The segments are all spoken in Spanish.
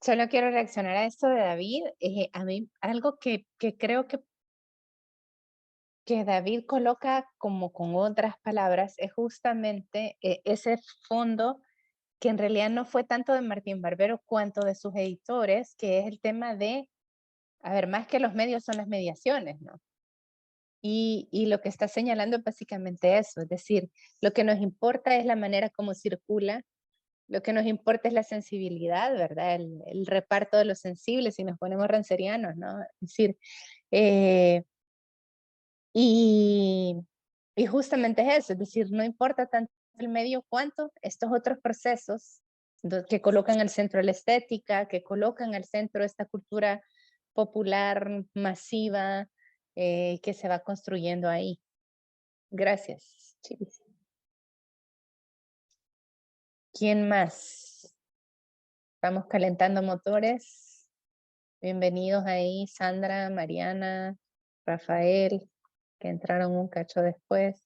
Solo quiero reaccionar a esto de David. A mí, algo que creo que David coloca como con otras palabras es justamente ese fondo que en realidad no fue tanto de Martín Barbero cuanto de sus editores, que es el tema de, a ver, más que los medios son las mediaciones, ¿no? Y lo que está señalando es básicamente eso, es decir, lo que nos importa es la manera como circula. Lo que nos importa es la sensibilidad, ¿verdad? El reparto de los sensibles, si nos ponemos rancerianos, ¿no? Es decir, eh, y, y justamente es eso, es decir, no importa tanto el medio cuanto estos otros procesos que colocan al centro la estética, que colocan al centro esta cultura popular masiva que se va construyendo ahí. Gracias. Chivis. ¿Quién más? Estamos calentando motores. Bienvenidos ahí, Sandra, Mariana, Rafael, que entraron un cacho después.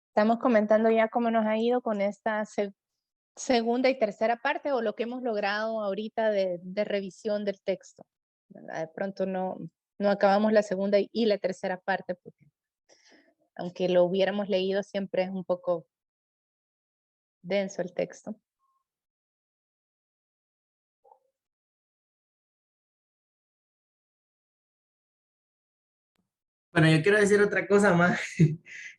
Estamos comentando ya cómo nos ha ido con esta segunda y tercera parte o lo que hemos logrado ahorita de revisión del texto, ¿verdad? De pronto no acabamos la segunda y la tercera parte, porque aunque lo hubiéramos leído, siempre es un poco denso el texto. Bueno, yo quiero decir otra cosa más,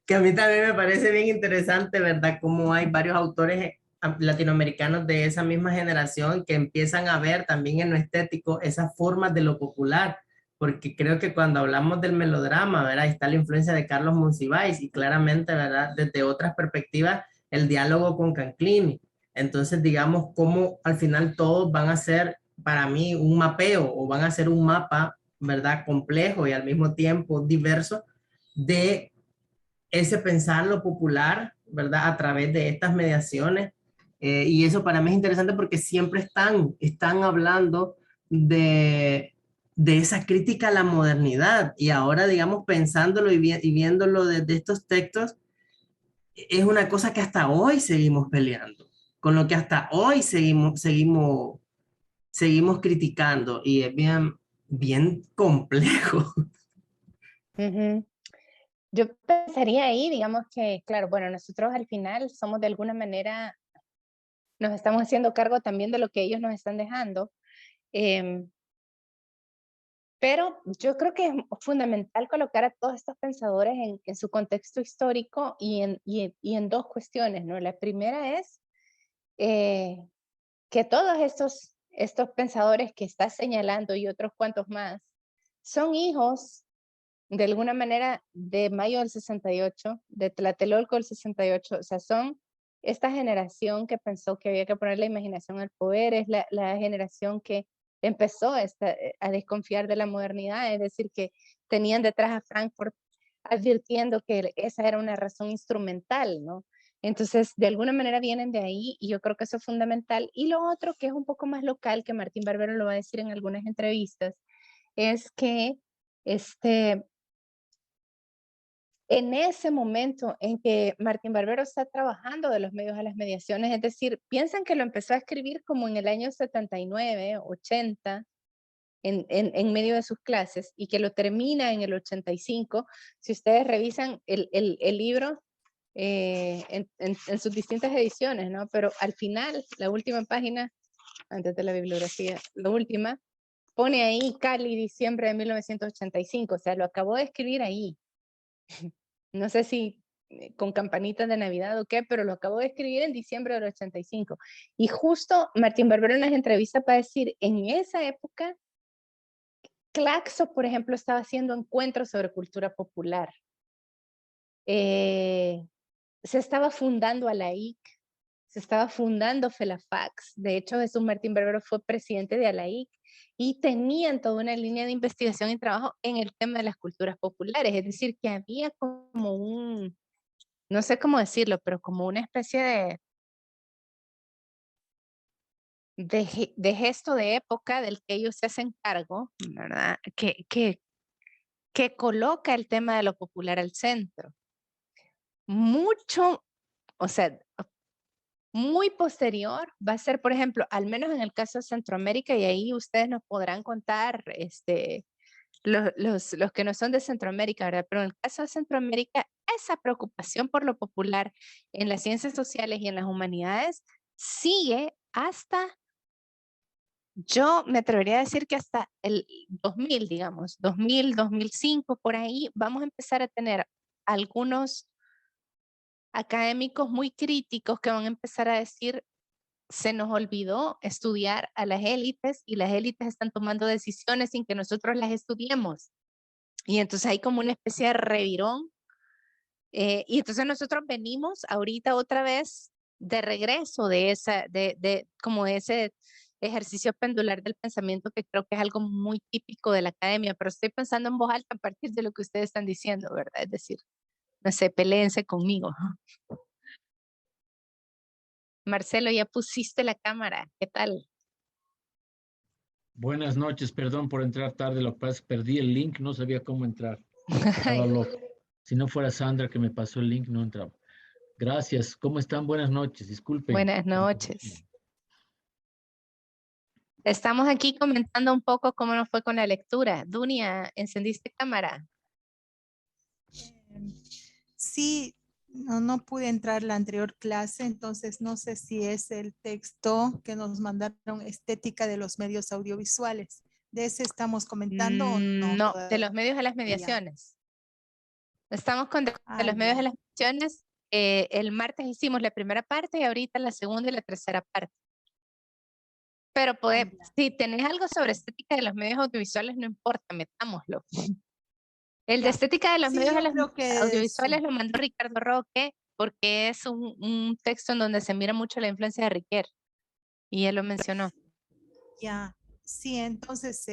que a mí también me parece bien interesante, ¿verdad? Cómo hay varios autores latinoamericanos de esa misma generación que empiezan a ver también en lo estético esas formas de lo popular, porque creo que cuando hablamos del melodrama, ¿verdad? Está la influencia de Carlos Monsiváis y claramente, ¿verdad? Desde otras perspectivas, el diálogo con Canclini. Entonces, digamos, cómo al final todos van a ser, para mí, un mapeo o van a ser un mapa, ¿verdad? Complejo y al mismo tiempo diverso de ese pensar lo popular, ¿verdad? A través de estas mediaciones. Y eso para mí es interesante porque siempre están hablando de esa crítica a la modernidad. Y ahora, digamos, pensándolo y viéndolo desde estos textos, es una cosa que hasta hoy seguimos peleando, con lo que hasta hoy seguimos criticando y es bien complejo. Ujú. Yo pensaría ahí, digamos que, claro, bueno, nosotros al final somos de alguna manera, nos estamos haciendo cargo también de lo que ellos nos están dejando, em, pero yo creo que es fundamental colocar a todos estos pensadores en su contexto histórico y en dos cuestiones, ¿no? La primera es eh, que todos estos pensadores que está señalando y otros cuantos más son hijos de alguna manera de Mayo del 68, de Tlatelolco del 68, o sea, son esta generación que pensó que había que poner la imaginación al poder, es la generación que empezó a desconfiar de la modernidad, es decir, que tenían detrás a Frankfurt advirtiendo que esa era una razón instrumental, ¿no? Entonces, de alguna manera vienen de ahí y yo creo que eso es fundamental. Y lo otro que es un poco más local, que Martín Barbero lo va a decir en algunas entrevistas, es que este, en ese momento en que Martín Barbero está trabajando de los medios a las mediaciones, es decir, piensan que lo empezó a escribir como en el año 79, 80, en medio de sus clases, y que lo termina en el 85. Si ustedes revisan el libro en sus distintas ediciones, ¿no? Pero al final, la última página, antes de la bibliografía, la última, pone ahí Cali, diciembre de 1985, o sea, lo acabó de escribir ahí. No sé si con campanitas de Navidad o qué, pero lo acabo de escribir en diciembre del 85. Y justo Martín Barbero en las entrevistas para decir, en esa época, Claxo, por ejemplo, estaba haciendo encuentros sobre cultura popular. Eh, Se estaba fundando a la IC, se estaba fundando FELAFAX. De hecho, Jesús Martín Barbero fue presidente de ALAIC y tenían toda una línea de investigación y trabajo en el tema de las culturas populares. Es decir, que había como no sé cómo decirlo, pero como una especie de gesto de época del que ellos se hacen cargo, ¿verdad? Que coloca el tema de lo popular al centro. Mucho, o sea, muy posterior va a ser, por ejemplo, al menos en el caso de Centroamérica, y ahí ustedes nos podrán contar, los que no son de Centroamérica, ¿verdad? Pero en el caso de Centroamérica, esa preocupación por lo popular en las ciencias sociales y en las humanidades sigue hasta, yo me atrevería a decir que hasta el 2000, digamos, 2000, 2005, por ahí, vamos a empezar a tener algunos académicos muy críticos que van a empezar a decir, se nos olvidó estudiar a las élites y las élites están tomando decisiones sin que nosotros las estudiemos. Y entonces hay como una especie de revirón. Y entonces nosotros venimos ahorita otra vez de regreso de como ese ejercicio pendular del pensamiento que creo que es algo muy típico de la academia, pero estoy pensando en voz alta a partir de lo que ustedes están diciendo, ¿verdad? Es decir, no sé, peleense conmigo. Marcelo, ya pusiste la cámara, ¿qué tal? Buenas noches, perdón por entrar tarde, lo que pasa es que perdí el link, no sabía cómo entrar. Estaba loco. Si no fuera Sandra que me pasó el link, no entraba. Gracias, ¿cómo están? Buenas noches, disculpen. Buenas noches. Estamos aquí comentando un poco cómo nos fue con la lectura. Dunia, ¿encendiste cámara? Sí, no pude entrar la anterior clase, entonces no sé si es el texto que nos mandaron, Estética de los Medios Audiovisuales. ¿De ese estamos comentando o no? No, de Todavía. los medios a las mediaciones. Estamos con de los medios a Ya. las mediaciones. El martes hicimos la primera parte y ahorita la segunda y la tercera parte. Pero Ya. si tenés algo sobre estética de los medios audiovisuales, no importa, metámoslo. El de Ya. estética de los Sí, medios yo creo que audiovisuales sí. lo mandó Ricardo Roque porque es un texto en donde se mira mucho la influencia de Riquer y él lo mencionó. Ya, sí, entonces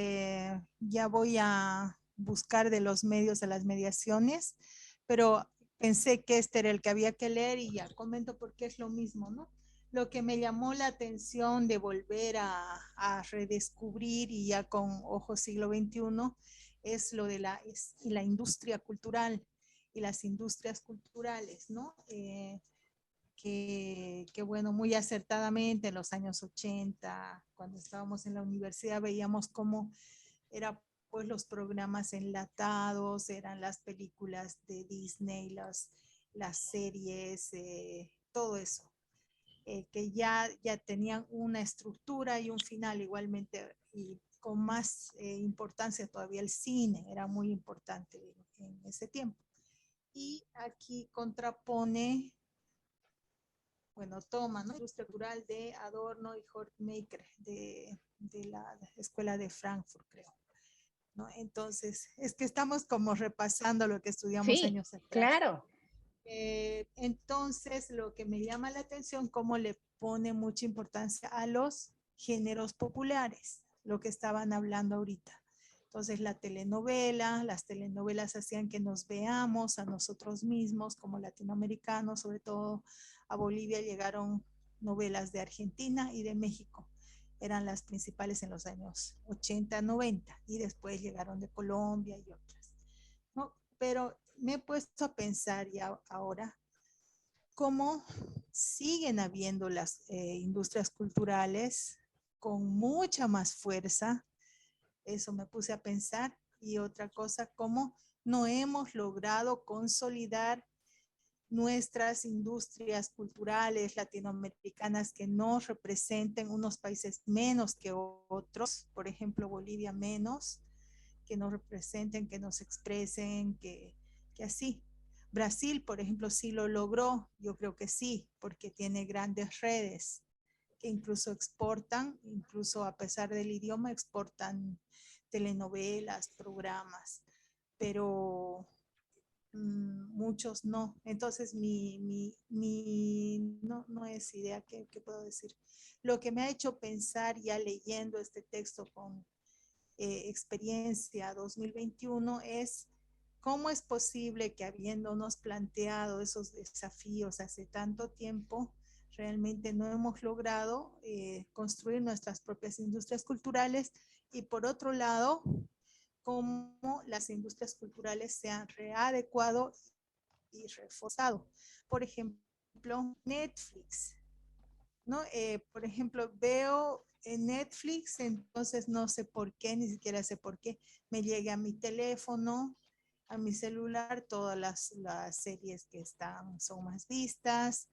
ya voy a buscar de los medios a las mediaciones, pero pensé que este era el que había que leer y ya comento porque es lo mismo, ¿no? Lo que me llamó la atención de volver a redescubrir y ya con ojo siglo XXI es lo de la industria cultural y las industrias culturales, ¿no? Que bueno, muy acertadamente en los años 80, cuando estábamos en la universidad, veíamos cómo eran pues los programas enlatados, eran las películas de Disney, las series, todo eso, que ya tenían una estructura y un final igualmente, y con más importancia todavía el cine, era muy importante en ese tiempo. Y aquí contrapone, bueno, toma, ¿no? Industria cultural de Adorno y Horkheimer de la Escuela de Frankfurt, creo, ¿no? Entonces, es que estamos como repasando lo que estudiamos Sí, años atrás. claro. Entonces, lo que me llama la atención, cómo le pone mucha importancia a los géneros populares, lo que estaban hablando ahorita. Entonces, las telenovelas hacían que nos veamos a nosotros mismos como latinoamericanos, sobre todo a Bolivia llegaron novelas de Argentina y de México. Eran las principales en los años 80, 90 y después llegaron de Colombia y otras, ¿no? Pero me he puesto a pensar ya ahora cómo siguen habiendo las industrias culturales con mucha más fuerza. Eso me puse a pensar. Y otra cosa, cómo no hemos logrado consolidar nuestras industrias culturales latinoamericanas que no representen unos países menos que otros, por ejemplo Bolivia menos, que nos representen, que nos expresen, que así. Brasil, por ejemplo, sí lo logró, yo creo que sí, porque tiene grandes redes que incluso exportan, incluso a pesar del idioma, exportan telenovelas, programas, pero muchos no. Entonces, no es idea, ¿qué puedo decir? Lo que me ha hecho pensar ya leyendo este texto con experiencia 2021 es cómo es posible que habiéndonos planteado esos desafíos hace tanto tiempo, realmente no hemos logrado construir nuestras propias industrias culturales y por otro lado, cómo las industrias culturales se han readecuado y reforzado. Por ejemplo, Netflix. ¿no? Por ejemplo, veo en Netflix, entonces no sé por qué, ni siquiera sé por qué, me llega a mi teléfono, a mi celular, todas las series que son más vistas,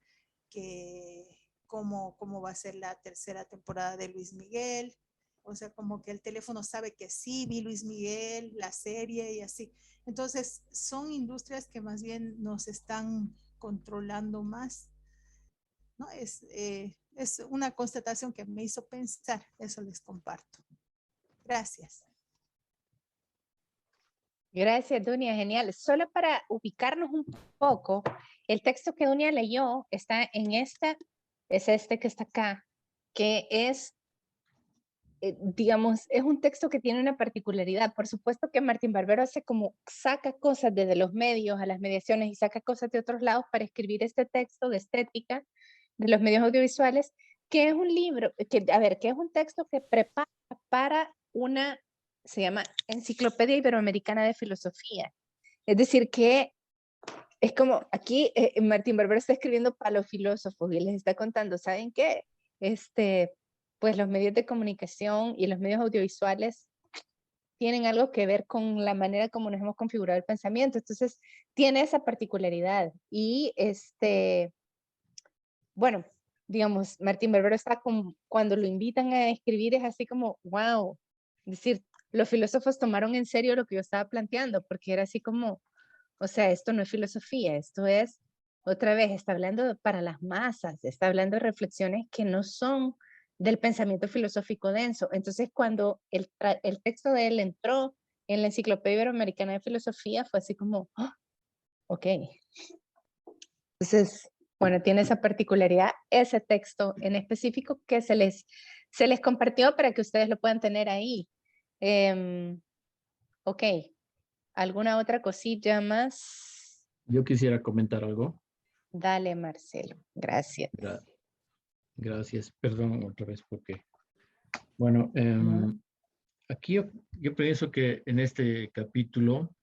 que cómo va a ser la tercera temporada de Luis Miguel. O sea, como que el teléfono sabe que sí, vi Luis Miguel, la serie y así. Entonces, son industrias que más bien nos están controlando más, ¿no? Es una constatación que me hizo pensar, eso les comparto. Gracias. Gracias, Dunia, genial. Solo para ubicarnos un poco, el texto que Dunia leyó está en es este que está acá, que es, digamos, es un texto que tiene una particularidad. Por supuesto que Martín Barbero hace como, saca cosas desde los medios a las mediaciones y saca cosas de otros lados para escribir este texto de estética de los medios audiovisuales, que es un libro, que es un texto que prepara para una, se llama Enciclopedia Iberoamericana de Filosofía. Es decir, que es como aquí Martín Barbero está escribiendo para los filósofos y les está contando, ¿saben qué? Pues los medios de comunicación y los medios audiovisuales tienen algo que ver con la manera como nos hemos configurado el pensamiento. Entonces, tiene esa particularidad. Y bueno, digamos, Martín Barbero está como, cuando lo invitan a escribir es así como, wow, es decir, los filósofos tomaron en serio lo que yo estaba planteando, porque era así como, o sea, esto no es filosofía, esto es, otra vez, está hablando para las masas, está hablando de reflexiones que no son del pensamiento filosófico denso. Entonces, cuando el texto de él entró en la Enciclopedia Iberoamericana de Filosofía, fue así como, oh, ok. Entonces, bueno, tiene esa particularidad, ese texto en específico que se les compartió para que ustedes lo puedan tener ahí. Ok, ¿alguna otra cosilla más? Yo quisiera comentar algo. Dale, Marcelo, gracias. Gracias, perdón otra vez porque, bueno, aquí yo pienso que en este capítulo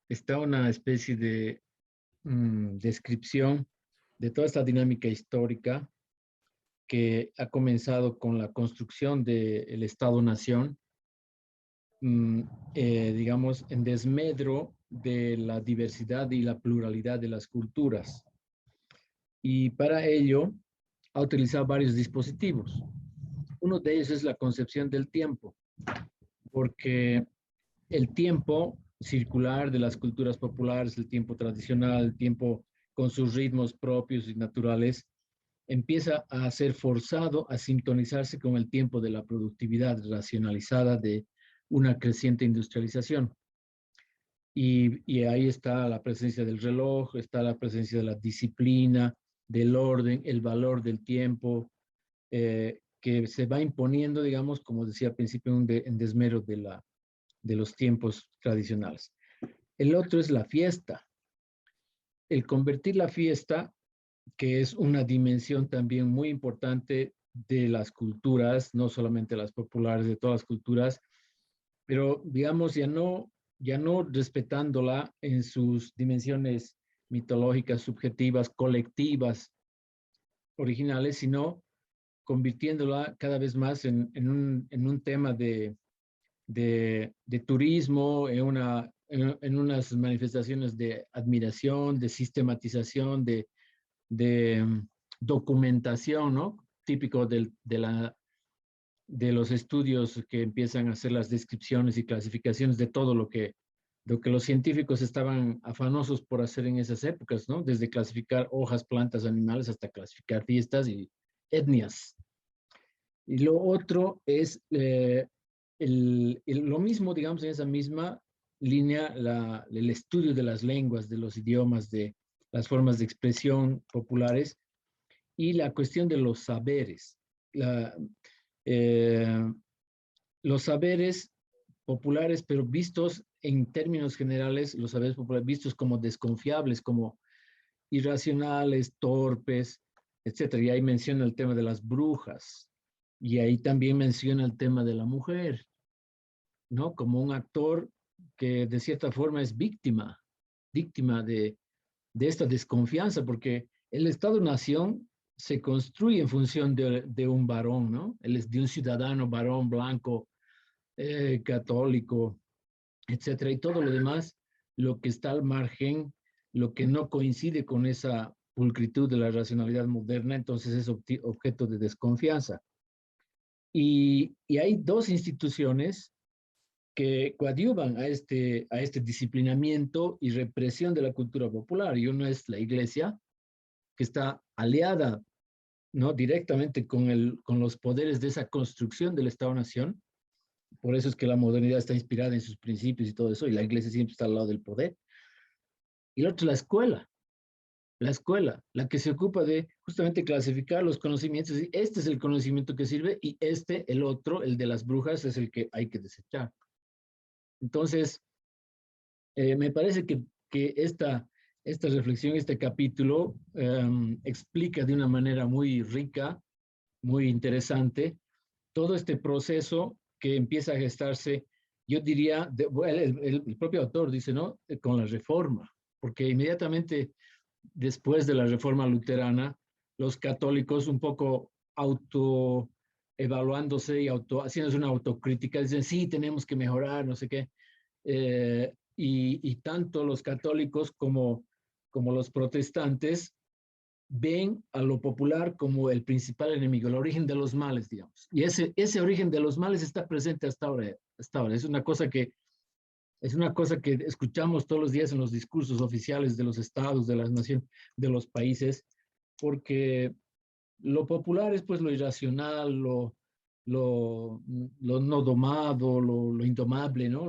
está una especie de descripción de toda esta dinámica histórica que ha comenzado con la construcción del Estado-Nación, digamos, en desmedro de la diversidad y la pluralidad de las culturas. Y para ello ha utilizado varios dispositivos. Uno de ellos es la concepción del tiempo, porque el tiempo circular de las culturas populares, el tiempo tradicional, el tiempo con sus ritmos propios y naturales, empieza a ser forzado a sintonizarse con el tiempo de la productividad racionalizada de una creciente industrialización. Y ahí está la presencia del reloj, está la presencia de la disciplina, del orden, el valor del tiempo, que se va imponiendo, digamos, como decía al principio, en desmero de los tiempos tradicionales. El otro es la fiesta. El convertir la fiesta, que es una dimensión también muy importante de las culturas, no solamente las populares, de todas las culturas, pero digamos ya no respetándola en sus dimensiones mitológicas, subjetivas, colectivas, originales, sino convirtiéndola cada vez más en un tema de turismo, en unas manifestaciones de admiración, de sistematización, de documentación, ¿no? Típico de los estudios que empiezan a hacer las descripciones y clasificaciones de todo lo que los científicos estaban afanosos por hacer en esas épocas, ¿no? Desde clasificar hojas, plantas, animales, hasta clasificar fiestas y etnias. Y lo otro es lo mismo, digamos, en esa misma línea, el estudio de las lenguas, de los idiomas, de las formas de expresión populares y la cuestión de los saberes. Los saberes populares, pero vistos en términos generales, los saberes populares vistos como desconfiables, como irracionales, torpes, etcétera. Y ahí menciona el tema de las brujas. Y ahí también menciona el tema de la mujer, ¿no? Como un actor que de cierta forma es víctima de esta desconfianza, porque el Estado-Nación se construye en función de un varón, ¿no? Él es de un ciudadano varón blanco, católico, etcétera, y todo lo demás, lo que está al margen, lo que no coincide con esa pulcritud de la racionalidad moderna, entonces es objeto de desconfianza. Y hay dos instituciones que coadyuvan a este disciplinamiento y represión de la cultura popular, y uno es la Iglesia, que está aliada, ¿no?, directamente con los poderes de esa construcción del Estado-Nación. Por eso es que la modernidad está inspirada en sus principios y todo eso, y la Iglesia siempre está al lado del poder. Y la otra, la escuela, la que se ocupa de justamente clasificar los conocimientos, y este es el conocimiento que sirve, y el otro, el de las brujas, es el que hay que desechar. Entonces, me parece que esta reflexión, este capítulo, explica de una manera muy rica, muy interesante, todo este proceso que empieza a gestarse, yo diría, el propio autor dice, ¿no?, con la reforma, porque inmediatamente después de la reforma luterana, los católicos un poco autoevaluándose y haciéndose una autocrítica, dicen, sí, tenemos que mejorar, no sé qué, y tanto los católicos como los protestantes ven a lo popular como el principal enemigo, el origen de los males, digamos. Y ese origen de los males está presente hasta ahora. Es una cosa que escuchamos todos los días en los discursos oficiales de los estados, de las naciones, de los países, porque lo popular es pues lo irracional, lo no domado, lo indomable, ¿no?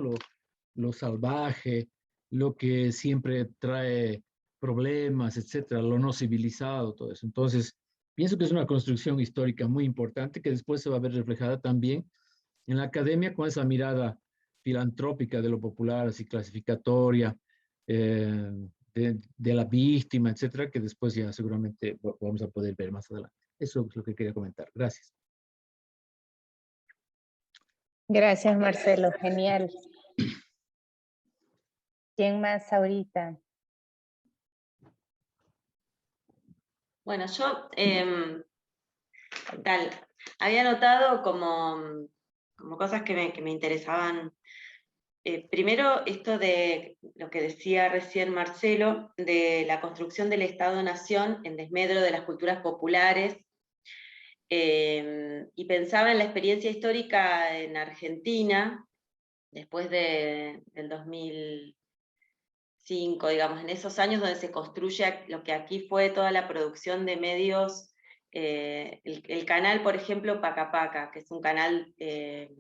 Lo salvaje, lo que siempre trae problemas, etcétera, lo no civilizado, todo eso. Entonces, pienso que es una construcción histórica muy importante que después se va a ver reflejada también en la academia con esa mirada filantrópica de lo popular, así clasificatoria, de la víctima, etcétera, que después ya seguramente vamos a poder ver más adelante. Eso es lo que quería comentar. Gracias. Gracias, Marcelo. Genial. ¿Quién más ahorita? Bueno, yo había notado como cosas que me interesaban. Primero, esto de lo que decía recién Marcelo, de la construcción del Estado-Nación en desmedro de las culturas populares, y pensaba en la experiencia histórica en Argentina, después del 2005, digamos, en esos años donde se construye lo que aquí fue toda la producción de medios, el canal, por ejemplo, Paca Paca, que es un canal de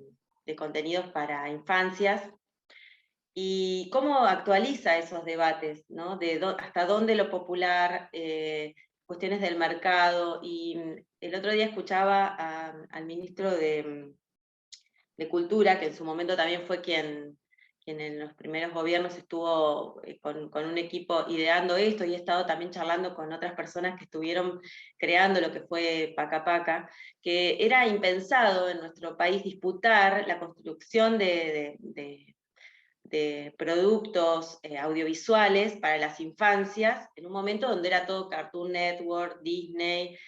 contenidos para infancias, y cómo actualiza esos debates, ¿no? Hasta dónde lo popular, cuestiones del mercado, y el otro día escuchaba al ministro de Cultura, que en su momento también fue quien en los primeros gobiernos estuvo con un equipo ideando esto, y he estado también charlando con otras personas que estuvieron creando lo que fue Paca Paca, que era impensado en nuestro país disputar la construcción de productos audiovisuales para las infancias, en un momento donde era todo Cartoon Network, Disney,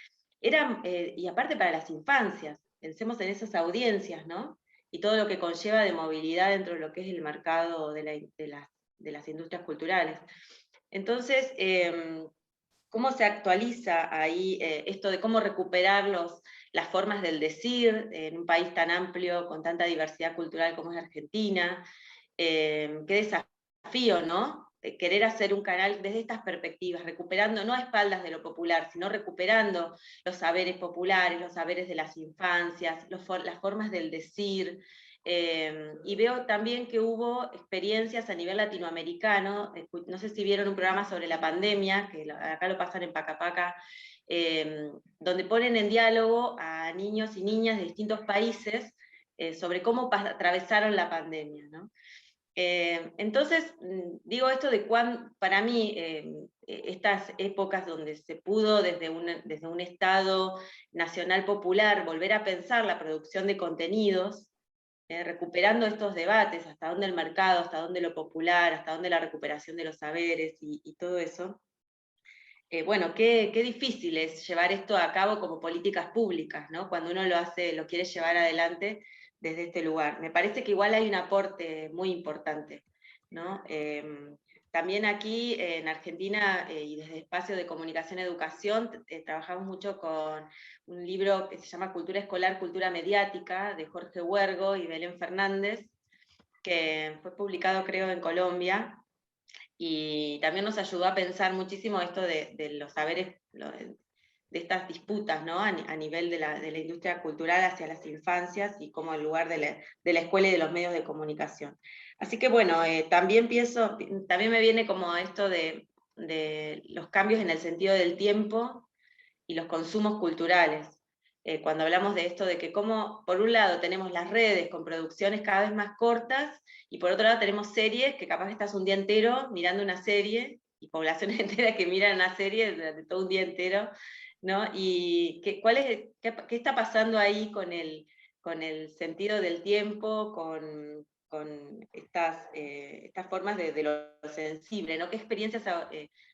y aparte para las infancias, pensemos en esas audiencias, ¿no? Y todo lo que conlleva de movilidad dentro de lo que es el mercado de las industrias culturales. Entonces, ¿cómo se actualiza ahí esto de cómo recuperar las formas del decir en un país tan amplio, con tanta diversidad cultural como es Argentina? Qué desafío, ¿no? Querer hacer un canal desde estas perspectivas, recuperando no a espaldas de lo popular, sino recuperando los saberes populares, los saberes de las infancias, las formas del decir. Y veo también que hubo experiencias a nivel latinoamericano, no sé si vieron un programa sobre la pandemia, que acá lo pasan en Paca Paca, donde ponen en diálogo a niños y niñas de distintos países sobre cómo atravesaron la pandemia, ¿no? Entonces, digo esto de para mí, estas épocas donde se pudo desde un Estado nacional popular volver a pensar la producción de contenidos, recuperando estos debates, hasta dónde el mercado, hasta dónde lo popular, hasta dónde la recuperación de los saberes y todo eso, bueno, qué difícil es llevar esto a cabo como políticas públicas, ¿no? Cuando uno lo quiere llevar adelante desde este lugar. Me parece que igual hay un aporte muy importante, ¿no? También aquí en Argentina y desde Espacio de Comunicación y Educación trabajamos mucho con un libro que se llama Cultura Escolar, Cultura Mediática, de Jorge Huergo y Belén Fernández, que fue publicado creo en Colombia, y también nos ayudó a pensar muchísimo esto de los saberes, de estas disputas, ¿no? A nivel de la industria cultural hacia las infancias y como el lugar de la escuela y de los medios de comunicación. Así que bueno, también me viene como esto de los cambios en el sentido del tiempo y los consumos culturales. Cuando hablamos de esto de que como, por un lado tenemos las redes con producciones cada vez más cortas, y por otro lado tenemos series que capaz que estás un día entero mirando una serie, y poblaciones enteras que miran una serie durante todo un día entero, ¿no? Y qué está pasando ahí con el sentido del tiempo, con estas formas de lo sensible, ¿no? ¿Qué experiencias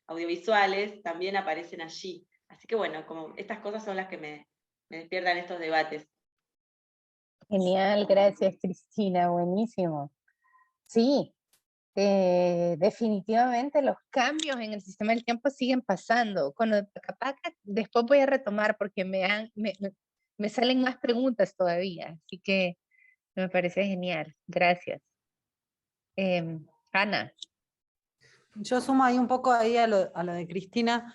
audiovisuales también aparecen allí? Así que bueno, como estas cosas son las que me despiertan estos debates. Genial, gracias Cristina, buenísimo. Sí, definitivamente los cambios en el sistema del tiempo siguen pasando. Con lo de Pacapaca, después voy a retomar porque me salen más preguntas todavía, así que me parece genial. Gracias. Ana. Yo sumo ahí un poco ahí a lo de Cristina.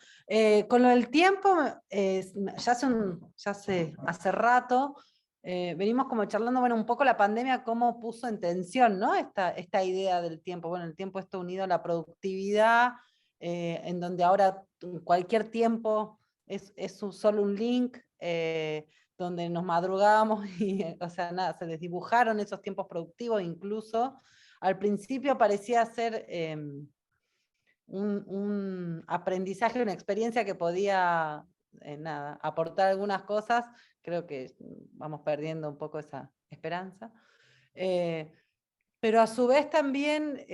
Con lo del tiempo, ya hace rato, venimos como charlando, bueno, un poco la pandemia cómo puso en tensión, ¿no? Esta idea del tiempo. Bueno, el tiempo está unido a la productividad, en donde ahora cualquier tiempo es solo un link, donde nos madrugamos y, o sea, nada, se desdibujaron esos tiempos productivos incluso. Al principio parecía ser un aprendizaje, una experiencia que podía aportar algunas cosas. Creo que vamos perdiendo un poco esa esperanza. Pero a su vez también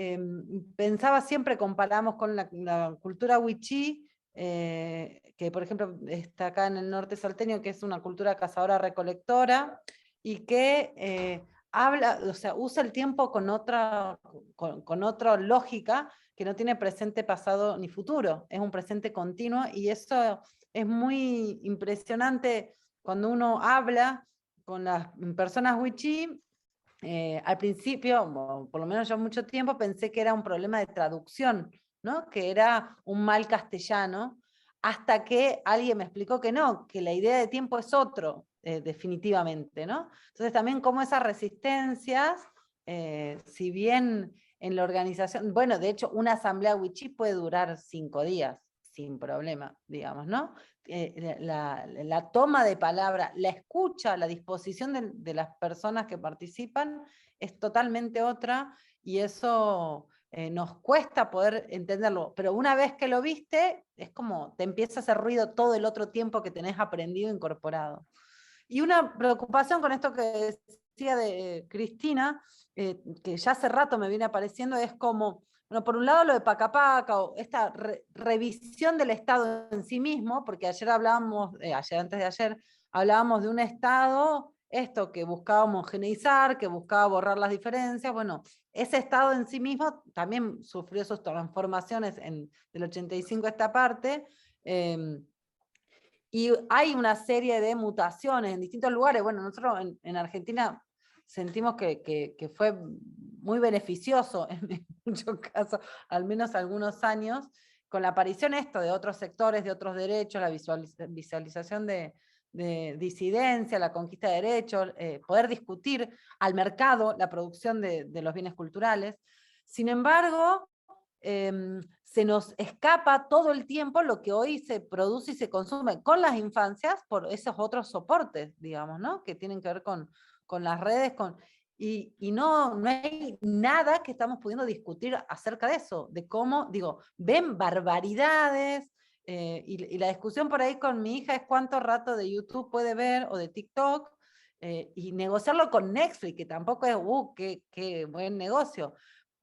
pensaba siempre, comparamos con la cultura wichí, que por ejemplo está acá en el norte salteño, que es una cultura cazadora-recolectora, y que habla, o sea, usa el tiempo con otra lógica, que no tiene presente, pasado ni futuro, es un presente continuo, y eso es muy impresionante cuando uno habla con las personas wichí. Al principio, por lo menos yo mucho tiempo, pensé que era un problema de traducción, ¿no? Que era un mal castellano, hasta que alguien me explicó que no, que la idea de tiempo es otro, definitivamente, ¿no? Entonces también como esas resistencias, si bien en la organización, bueno, de hecho una asamblea wichí puede durar 5 días, sin problema, digamos, ¿no? La toma de palabra, la escucha, la disposición de las personas que participan es totalmente otra, y eso nos cuesta poder entenderlo, pero una vez que lo viste, es como te empieza a hacer ruido todo el otro tiempo que tenés aprendido, incorporado. Y una preocupación con esto que decía de Cristina, que ya hace rato me viene apareciendo, es como, bueno, por un lado lo de Pacapaca, o esta revisión del Estado en sí mismo, porque ayer hablábamos, antes de ayer, hablábamos de un Estado, esto que buscaba homogeneizar, que buscaba borrar las diferencias. Bueno, ese Estado en sí mismo también sufrió sus transformaciones del 85 a esta parte, y hay una serie de mutaciones en distintos lugares. Bueno, nosotros en Argentina sentimos que fue muy beneficioso en muchos casos, al menos algunos años, con la aparición de otros sectores, de otros derechos, la visualización de disidencia, la conquista de derechos, poder discutir al mercado la producción de los bienes culturales. Sin embargo, se nos escapa todo el tiempo lo que hoy se produce y se consume con las infancias por esos otros soportes, digamos, ¿no? Que tienen que ver con las redes, y no hay nada que estamos pudiendo discutir acerca de eso, de cómo, digo, ven barbaridades, y la discusión por ahí con mi hija es cuánto rato de YouTube puede ver, o de TikTok, y negociarlo con Netflix, que tampoco es, qué buen negocio.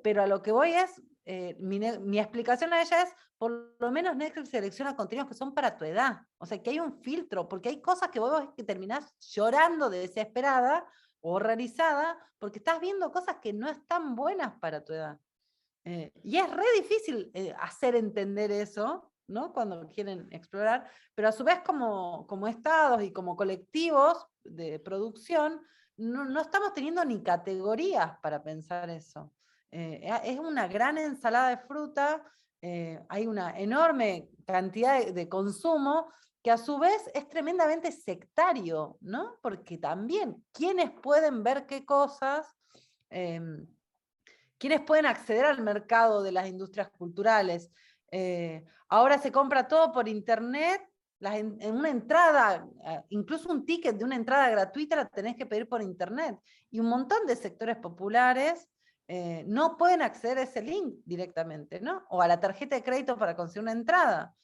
Pero a lo que voy es, mi explicación a ella es, por lo menos Netflix selecciona contenidos que son para tu edad. O sea, que hay un filtro, porque hay cosas que vos ves que terminás llorando de desesperada o horrorizada, porque estás viendo cosas que no están buenas para tu edad. Y es re difícil hacer entender eso, ¿no? Cuando quieren explorar, pero a su vez como estados y como colectivos de producción, no estamos teniendo ni categorías para pensar eso. Es una gran ensalada de fruta, hay una enorme cantidad de consumo que a su vez es tremendamente sectario, ¿no? Porque también, ¿quiénes pueden ver qué cosas? ¿Quiénes pueden acceder al mercado de las industrias culturales? Ahora se compra todo por internet, en una entrada, incluso un ticket de una entrada gratuita la tenés que pedir por internet. Y un montón de sectores populares no pueden acceder a ese link directamente, ¿no? O a la tarjeta de crédito para conseguir una entrada.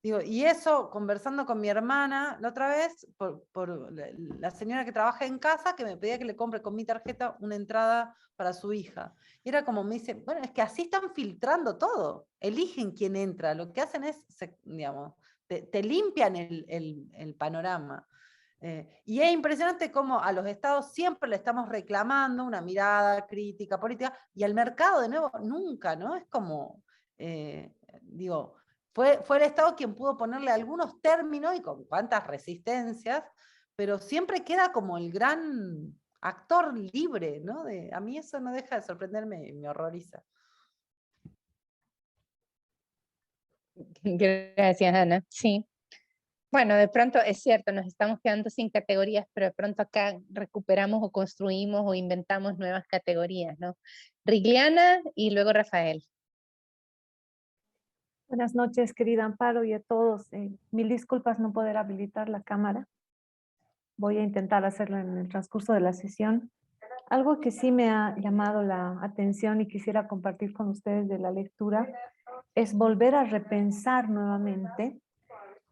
Y eso, conversando con mi hermana la otra vez, por la señora que trabaja en casa, que me pedía que le compre con mi tarjeta una entrada para su hija. Y era como me dice, bueno, es que así están filtrando todo, eligen quién entra, lo que hacen es, digamos, te limpian el panorama. Y es impresionante cómo a los estados siempre le estamos reclamando una mirada crítica, política, y al mercado, de nuevo, nunca, ¿no? Es como, digo, fue el Estado quien pudo ponerle algunos términos y con cuántas resistencias, pero siempre queda como el gran actor libre, ¿no? A mí eso no deja de sorprenderme y me horroriza. Gracias, Ana. Sí. Bueno, de pronto es cierto, nos estamos quedando sin categorías, pero de pronto acá recuperamos o construimos o inventamos nuevas categorías, ¿no? Rigliana y luego Rafael. Buenas noches, querida Amparo, y a todos. Mil disculpas no poder habilitar la cámara. Voy a intentar hacerlo en el transcurso de la sesión. Algo que sí me ha llamado la atención y quisiera compartir con ustedes de la lectura es volver a repensar nuevamente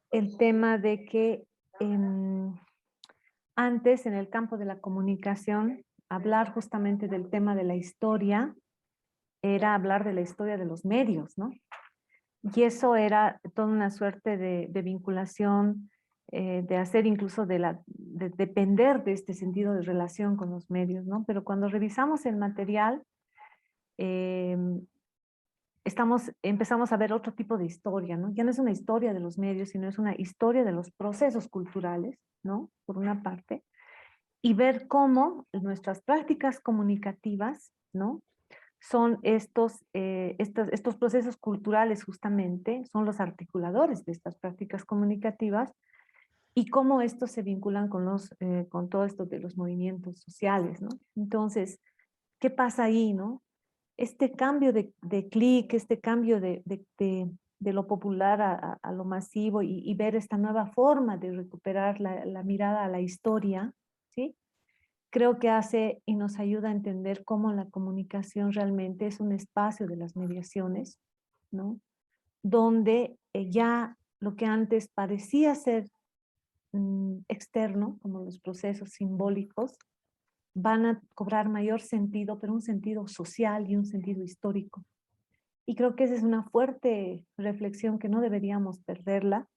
el tema de que antes en el campo de la comunicación, hablar justamente del tema de la historia era hablar de la historia de los medios, ¿no? Y eso era toda una suerte de vinculación, de hacer incluso de depender de este sentido de relación con los medios, ¿no? Pero cuando revisamos el material, empezamos a ver otro tipo de historia, ¿no? Ya no es una historia de los medios, sino es una historia de los procesos culturales, ¿no? Por una parte, y ver cómo nuestras prácticas comunicativas, ¿no? Son estos procesos culturales justamente, son los articuladores de estas prácticas comunicativas y cómo estos se vinculan con todo esto de los movimientos sociales, ¿no? Entonces, ¿qué pasa ahí, no? Este cambio de clic, este cambio de lo popular a lo masivo y ver esta nueva forma de recuperar la mirada a la historia, ¿sí? Creo que hace y nos ayuda a entender cómo la comunicación realmente es un espacio de las mediaciones, ¿no? Donde ya lo que antes parecía ser externo, como los procesos simbólicos, van a cobrar mayor sentido, pero un sentido social y un sentido histórico. Y creo que esa es una fuerte reflexión que no deberíamos perderla,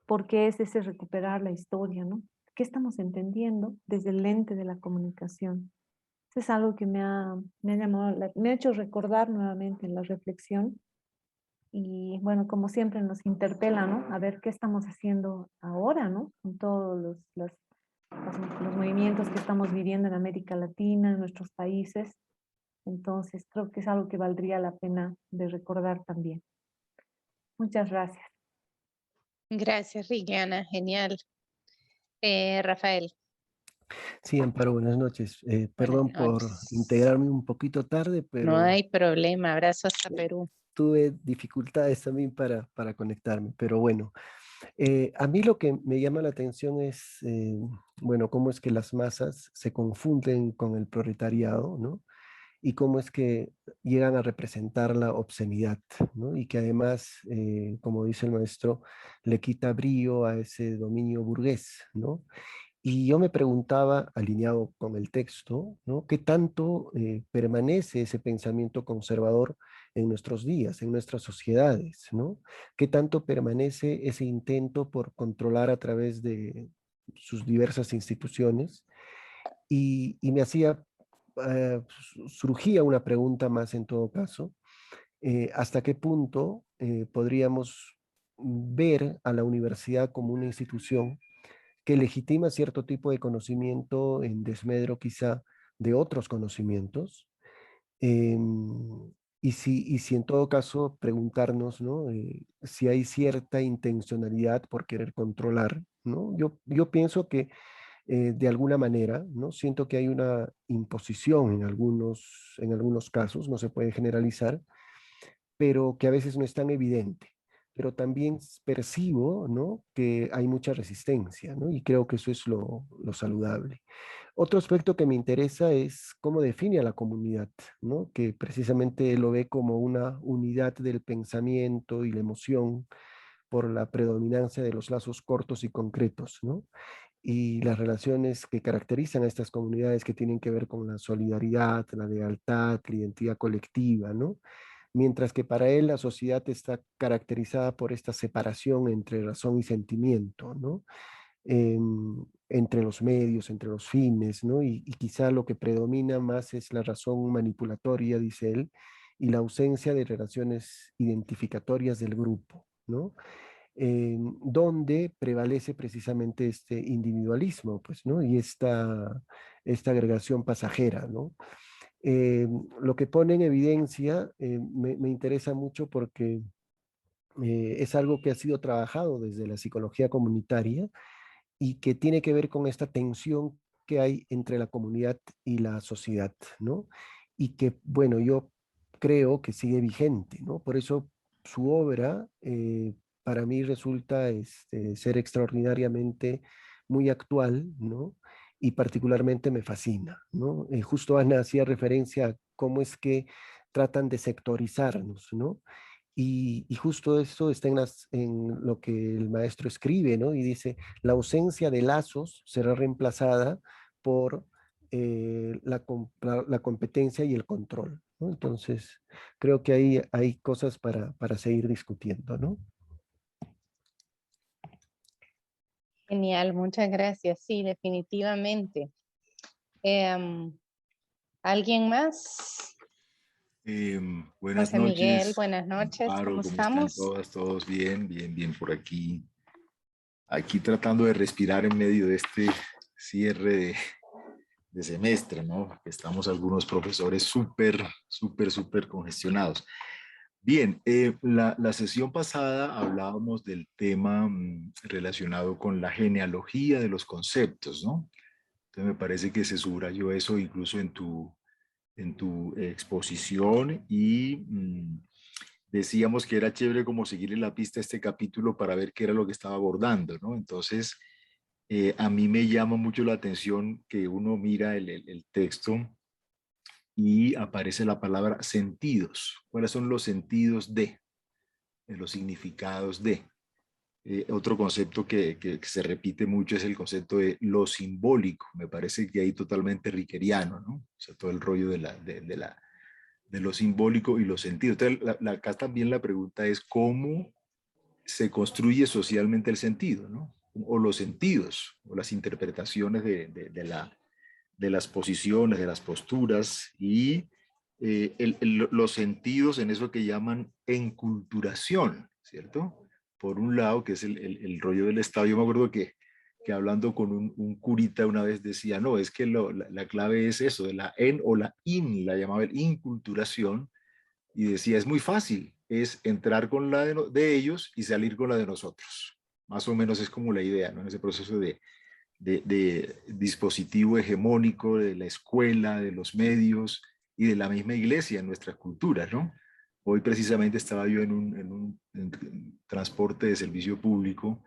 porque es ese recuperar la historia, ¿no? ¿Qué estamos entendiendo desde el lente de la comunicación? Eso es algo que me ha hecho recordar nuevamente en la reflexión. Y bueno, como siempre nos interpela, ¿no? A ver qué estamos haciendo ahora, ¿no? Con todos los movimientos que estamos viviendo en América Latina, en nuestros países. Entonces, creo que es algo que valdría la pena de recordar también. Muchas gracias. Gracias, Rigliana. Genial. Rafael. Sí, Amparo, buenas noches. Perdón por integrarme un poquito tarde, pero... No hay problema. Abrazos a Perú. Tuve dificultades también para conectarme, pero bueno. A mí lo que me llama la atención es, bueno, cómo es que las masas se confunden con el proletariado, ¿no? Y cómo es que llegan a representar la obscenidad, ¿no? Y que además, como dice el maestro, le quita brío a ese dominio burgués, ¿no? Y yo me preguntaba, alineado con el texto, ¿no? ¿Qué tanto permanece ese pensamiento conservador en nuestros días, en nuestras sociedades, ¿no? ¿Qué tanto permanece ese intento por controlar a través de sus diversas instituciones? Y me hacía, surgía una pregunta más en todo caso, ¿hasta qué punto podríamos ver a la universidad como una institución que legitima cierto tipo de conocimiento en desmedro quizá de otros conocimientos? Y si en todo caso preguntarnos, ¿no? Si hay cierta intencionalidad por querer controlar, ¿no? Yo pienso que de alguna manera, ¿no? Siento que hay una imposición en algunos casos, no se puede generalizar, pero que a veces no es tan evidente. Pero también percibo, ¿no? Que hay mucha resistencia, ¿no? Y creo que eso es lo saludable. Otro aspecto que me interesa es cómo define a la comunidad, ¿no? Que precisamente lo ve como una unidad del pensamiento y la emoción por la predominancia de los lazos cortos y concretos, ¿no? Y las relaciones que caracterizan a estas comunidades que tienen que ver con la solidaridad, la lealtad, la identidad colectiva, ¿no? Mientras que para él la sociedad está caracterizada por esta separación entre razón y sentimiento, ¿no? Entre los medios, entre los fines, ¿no? Y quizá lo que predomina más es la razón manipulatoria, dice él, y la ausencia de relaciones identificatorias del grupo, ¿no? Donde prevalece precisamente este individualismo, pues, ¿no? Y esta agregación pasajera, ¿no? Lo que pone en evidencia me interesa mucho porque es algo que ha sido trabajado desde la psicología comunitaria y que tiene que ver con esta tensión que hay entre la comunidad y la sociedad, ¿no? Y que, bueno, yo creo que sigue vigente, ¿no? Por eso su obra para mí resulta ser extraordinariamente muy actual, ¿no? Y particularmente me fascina, ¿no? Justo Ana hacía referencia a cómo es que tratan de sectorizarnos, ¿no? Y justo eso está en lo que el maestro escribe, ¿no? Y dice, la ausencia de lazos será reemplazada por la competencia y el control, ¿no? Entonces, creo que ahí hay cosas para seguir discutiendo, ¿no? Genial, muchas gracias. Sí, definitivamente. ¿Alguien más? Buenas José Miguel, noches, buenas noches. Amparo, ¿Cómo ¿cómo están estamos? todas? Todos bien, bien, bien por aquí. Aquí tratando de respirar en medio de este cierre de semestre, ¿no? Estamos algunos profesores súper congestionados. Bien, la sesión pasada hablábamos del tema relacionado con la genealogía de los conceptos, ¿no? Entonces me parece que se subrayó eso incluso en tu exposición y decíamos que era chévere como seguirle la pista a este capítulo para ver qué era lo que estaba abordando, ¿no? Entonces, a mí me llama mucho la atención que uno mira el texto y aparece la palabra sentidos. ¿Cuáles son los sentidos de los significados de? Otro concepto que se repite mucho es el concepto de lo simbólico. Me parece que ahí totalmente rickeriano, ¿no? O sea, todo el rollo de lo simbólico y los sentidos. Entonces, acá también la pregunta es cómo se construye socialmente el sentido, ¿no? O los sentidos, o las interpretaciones de las posiciones, de las posturas y los sentidos en eso que llaman enculturación, ¿cierto? Por un lado, que es el rollo del Estado. Yo me acuerdo que hablando con un curita una vez decía, no, es que la clave es eso, de la en o la in, la llamaba el inculturación, y decía, es muy fácil, es entrar con la de ellos y salir con la de nosotros. Más o menos es como la idea, ¿no? En ese proceso de dispositivo hegemónico de la escuela, de los medios y de la misma iglesia en nuestras culturas, ¿no? Hoy precisamente estaba yo en un transporte de servicio público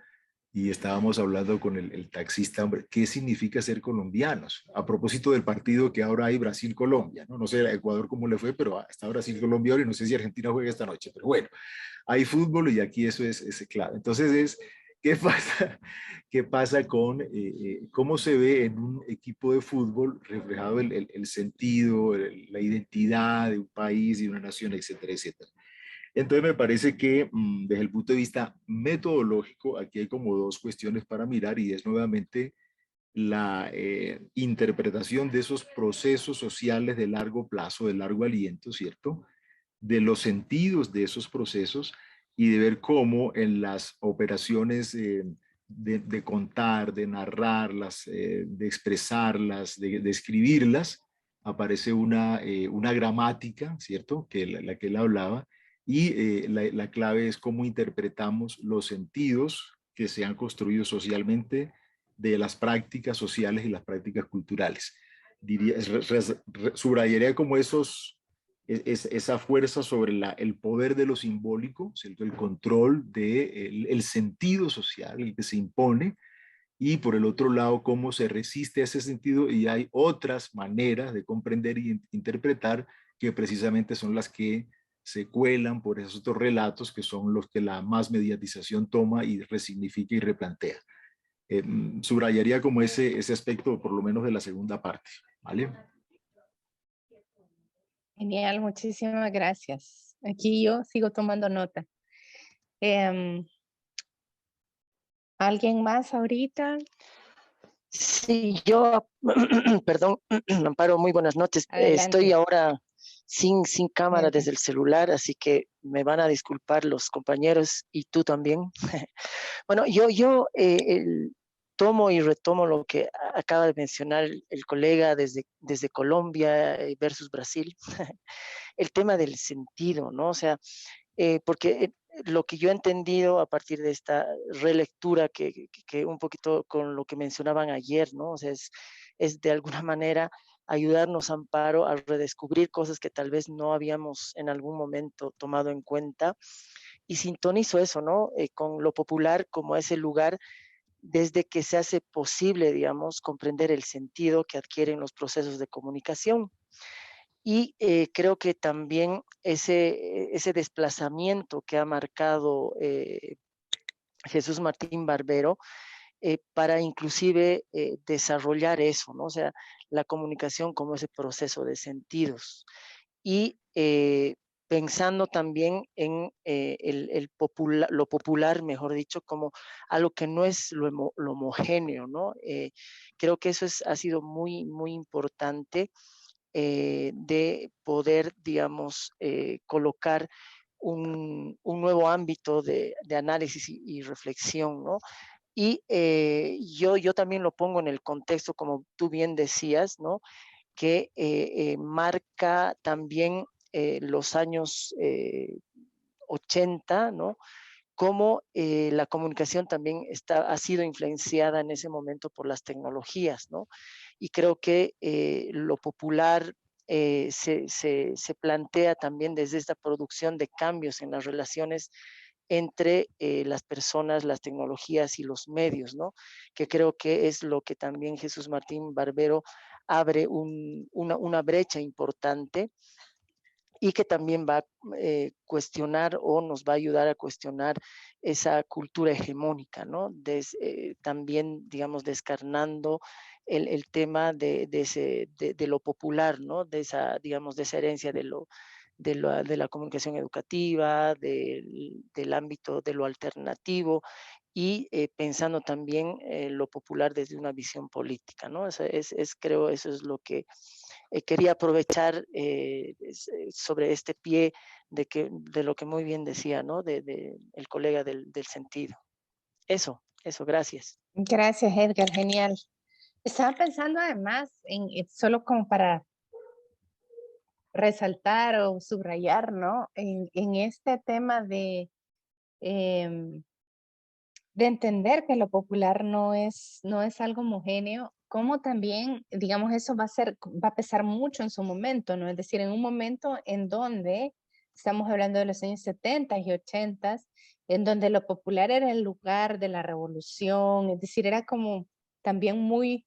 y estábamos hablando con el taxista, hombre, ¿qué significa ser colombianos? A propósito del partido que ahora hay Brasil-Colombia, ¿no? No sé a Ecuador cómo le fue, pero está Brasil-Colombia ahora y no sé si Argentina juega esta noche, pero bueno, hay fútbol y aquí eso es clave. Entonces ¿Qué pasa? ¿Qué pasa con cómo se ve en un equipo de fútbol reflejado el sentido, la identidad de un país, de una nación, etcétera, etcétera? Entonces me parece que desde el punto de vista metodológico, aquí hay como dos cuestiones para mirar y es nuevamente la interpretación de esos procesos sociales de largo plazo, de largo aliento, ¿cierto? De los sentidos de esos procesos y de ver cómo en las operaciones de contar, de narrarlas, de expresarlas, de escribirlas, aparece una gramática, ¿cierto? Que la que él hablaba, y la clave es cómo interpretamos los sentidos que se han construido socialmente de las prácticas sociales y las prácticas culturales. Diría, subrayaría como esa fuerza sobre el poder de lo simbólico, ¿cierto? El control del el sentido social, el que se impone, y por el otro lado, cómo se resiste a ese sentido y hay otras maneras de comprender y interpretar que precisamente son las que se cuelan por esos otros relatos que son los que la más mediatización toma y resignifica y replantea. Subrayaría como ese aspecto, por lo menos de la segunda parte, ¿vale? Genial, muchísimas gracias. Aquí yo sigo tomando nota. ¿Alguien más ahorita? Sí, yo, perdón, Amparo, muy buenas noches. Estoy Adelante. ahora sin cámara Adelante. desde el celular, así que me van a disculpar los compañeros y tú también. Bueno, yo tomo y retomo lo que acaba de mencionar el colega desde Colombia versus Brasil, el tema del sentido, ¿no? O sea, porque lo que yo he entendido a partir de esta relectura que un poquito con lo que mencionaban ayer, ¿no? O sea, es de alguna manera ayudarnos, Amparo, a redescubrir cosas que tal vez no habíamos en algún momento tomado en cuenta. Y sintonizo eso, ¿no? Con lo popular como ese lugar desde que se hace posible, digamos, comprender el sentido que adquieren los procesos de comunicación. Y creo que también ese desplazamiento que ha marcado Jesús Martín Barbero para inclusive desarrollar eso, ¿no? O sea, la comunicación como ese proceso de sentidos. Y pensando también en lo popular, mejor dicho, como algo que no es lo homogéneo, ¿no? Creo que eso ha sido muy, muy importante de poder, digamos, colocar un nuevo ámbito de análisis y reflexión, ¿no? Y yo también lo pongo en el contexto, como tú bien decías, ¿no? Que marca también los años 80, ¿no? Cómo la comunicación también ha sido influenciada en ese momento por las tecnologías, ¿no? Y creo que lo popular se plantea también desde esta producción de cambios en las relaciones entre las personas, las tecnologías y los medios, ¿no? Que creo que es lo que también Jesús Martín Barbero abre una brecha importante y que también va a cuestionar o nos va a ayudar a cuestionar esa cultura hegemónica, ¿no? También, digamos, descarnando el tema de lo popular, ¿no? Digamos, de esa herencia de la comunicación educativa, del ámbito de lo alternativo y pensando también lo popular desde una visión política, ¿no? Creo eso es lo que quería aprovechar sobre este pie de lo que muy bien decía, ¿no? El colega del sentido. Eso, gracias. Gracias, Edgar, genial. Estaba pensando además solo como para resaltar o subrayar, ¿no? En este tema de entender que lo popular no es algo homogéneo, como también, digamos, eso va a pesar mucho en su momento, ¿no? Es decir, en un momento en donde estamos hablando de los años 70 y 80, en donde lo popular era el lugar de la revolución, es decir, era como también muy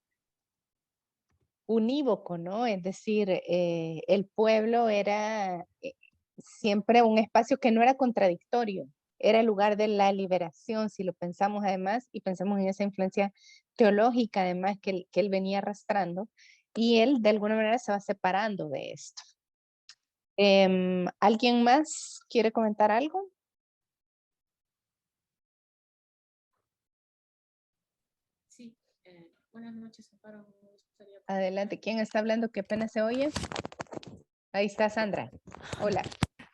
unívoco, ¿no? Es decir, el pueblo era siempre un espacio que no era contradictorio, era el lugar de la liberación, si lo pensamos además, y pensamos en esa influencia teológica además que él venía arrastrando, y él de alguna manera se va separando de esto. ¿Alguien más quiere comentar algo? Sí, buenas noches, Amparo. Adelante, ¿quién está hablando? ¿Qué pena se oye? Ahí está Sandra. Hola.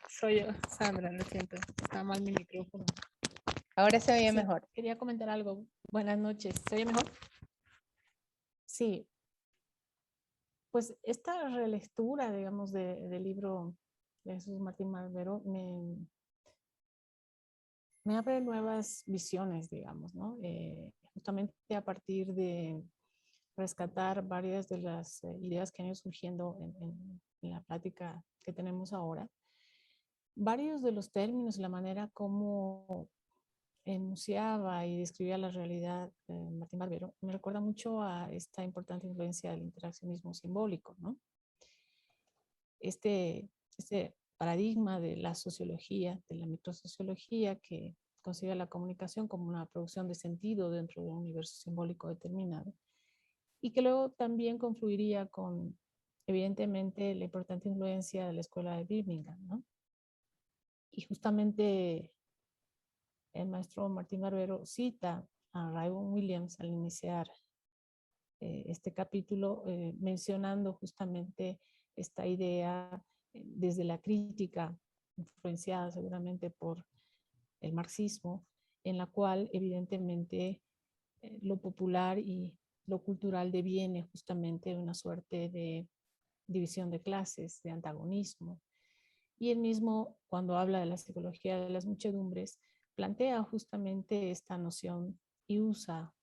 Soy yo, Sandra, lo siento, está mal mi micrófono. Ahora se oye Sí, mejor. quería comentar algo. Buenas noches, ¿se oye mejor? Sí. Pues esta relectura, digamos, del libro de Jesús Martín Barbero me abre nuevas visiones, digamos, ¿no? Justamente a partir de rescatar varias de las ideas que han ido surgiendo en la plática que tenemos ahora. Varios de los términos, la manera como enunciaba y describía la realidad Martín Barbero, me recuerda mucho a esta importante influencia del interaccionismo simbólico, ¿no? Este paradigma de la sociología, de la microsociología, que considera la comunicación como una producción de sentido dentro de un universo simbólico determinado, y que luego también confluiría con, evidentemente, la importante influencia de la escuela de Birmingham, ¿no? Y justamente el maestro Martín Barbero cita a Raymond Williams al iniciar este capítulo, mencionando justamente esta idea desde la crítica, influenciada seguramente por el marxismo, en la cual evidentemente lo popular y lo cultural deviene justamente una suerte de división de clases, de antagonismo. Y él mismo, cuando habla de la psicología de las muchedumbres, plantea justamente esta noción y usa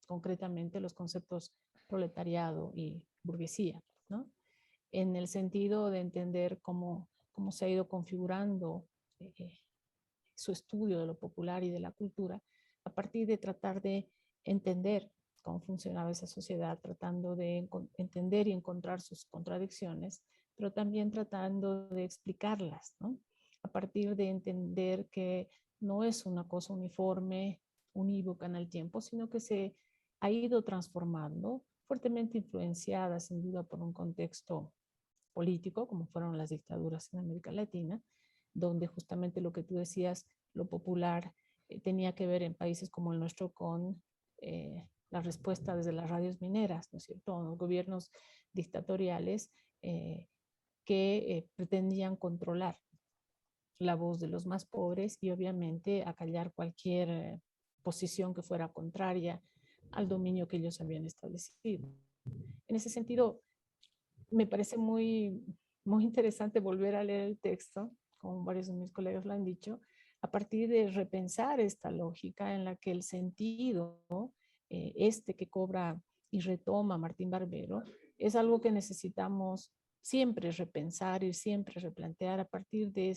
concretamente los conceptos proletariado y burguesía, ¿no? En el sentido de entender cómo se ha ido configurando su estudio de lo popular y de la cultura a partir de tratar de entender cómo funcionaba esa sociedad, tratando de entender y encontrar sus contradicciones, pero también tratando de explicarlas, ¿no? A partir de entender que no es una cosa uniforme, unívoca en el tiempo, sino que se ha ido transformando, fuertemente influenciada sin duda por un contexto político, como fueron las dictaduras en América Latina, donde justamente lo que tú decías, lo popular, tenía que ver en países como el nuestro con la respuesta desde las radios mineras, ¿no es cierto? Los gobiernos dictatoriales que pretendían controlar la voz de los más pobres y obviamente acallar cualquier posición que fuera contraria al dominio que ellos habían establecido. En ese sentido, me parece muy interesante volver a leer el texto, como varios de mis colegas lo han dicho, a partir de repensar esta lógica en la que el sentido, que cobra y retoma Martín Barbero, es algo que necesitamos siempre repensar y siempre replantear a partir de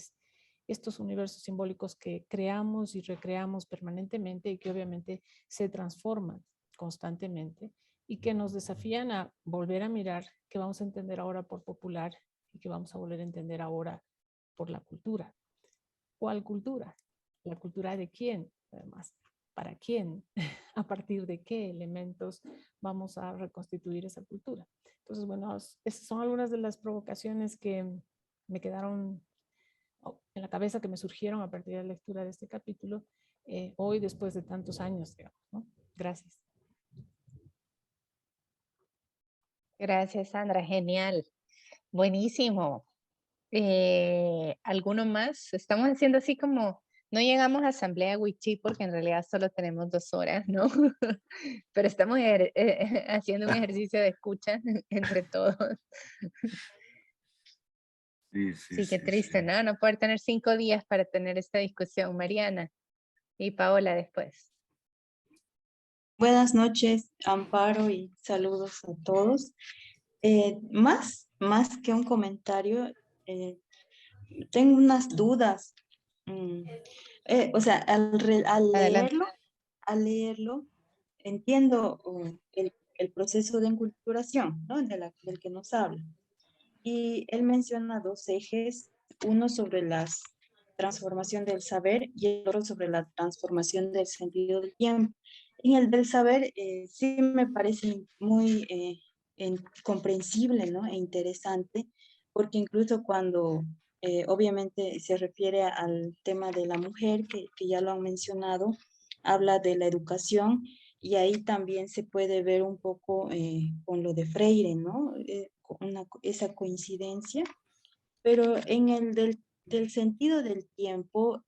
estos universos simbólicos que creamos y recreamos permanentemente y que obviamente se transforman constantemente y que nos desafían a volver a mirar qué vamos a entender ahora por popular y qué vamos a volver a entender ahora por la cultura. ¿Cuál cultura? ¿La cultura de quién? Además, ¿para quién? ¿A partir de qué elementos vamos a reconstituir esa cultura? Entonces, bueno, esas son algunas de las provocaciones que me quedaron en la cabeza, que me surgieron a partir de la lectura de este capítulo, hoy después de tantos años, digamos, ¿no? Gracias. Gracias, Sandra. Genial. Buenísimo. ¿Alguno más? Estamos haciendo así como, no llegamos a asamblea Wichí porque en realidad solo tenemos 2 horas, ¿no? Pero estamos haciendo un ejercicio de escucha entre todos. Sí, qué triste, ¿no? No poder tener 5 días para tener esta discusión. Mariana y Paola después. Buenas noches, Amparo, y saludos a todos. Más que un comentario, tengo unas dudas. O sea, al leerlo, entiendo el proceso de enculturación, ¿no? Del que nos habla. Y él menciona 2 ejes, uno sobre las transformación del saber y el otro sobre la transformación del sentido del tiempo. En el del saber sí me parece muy comprensible, ¿no? E interesante, porque incluso cuando obviamente se refiere al tema de la mujer, que ya lo han mencionado, habla de la educación y ahí también se puede ver un poco con lo de Freire, ¿no? Esa coincidencia, pero en el del sentido del tiempo,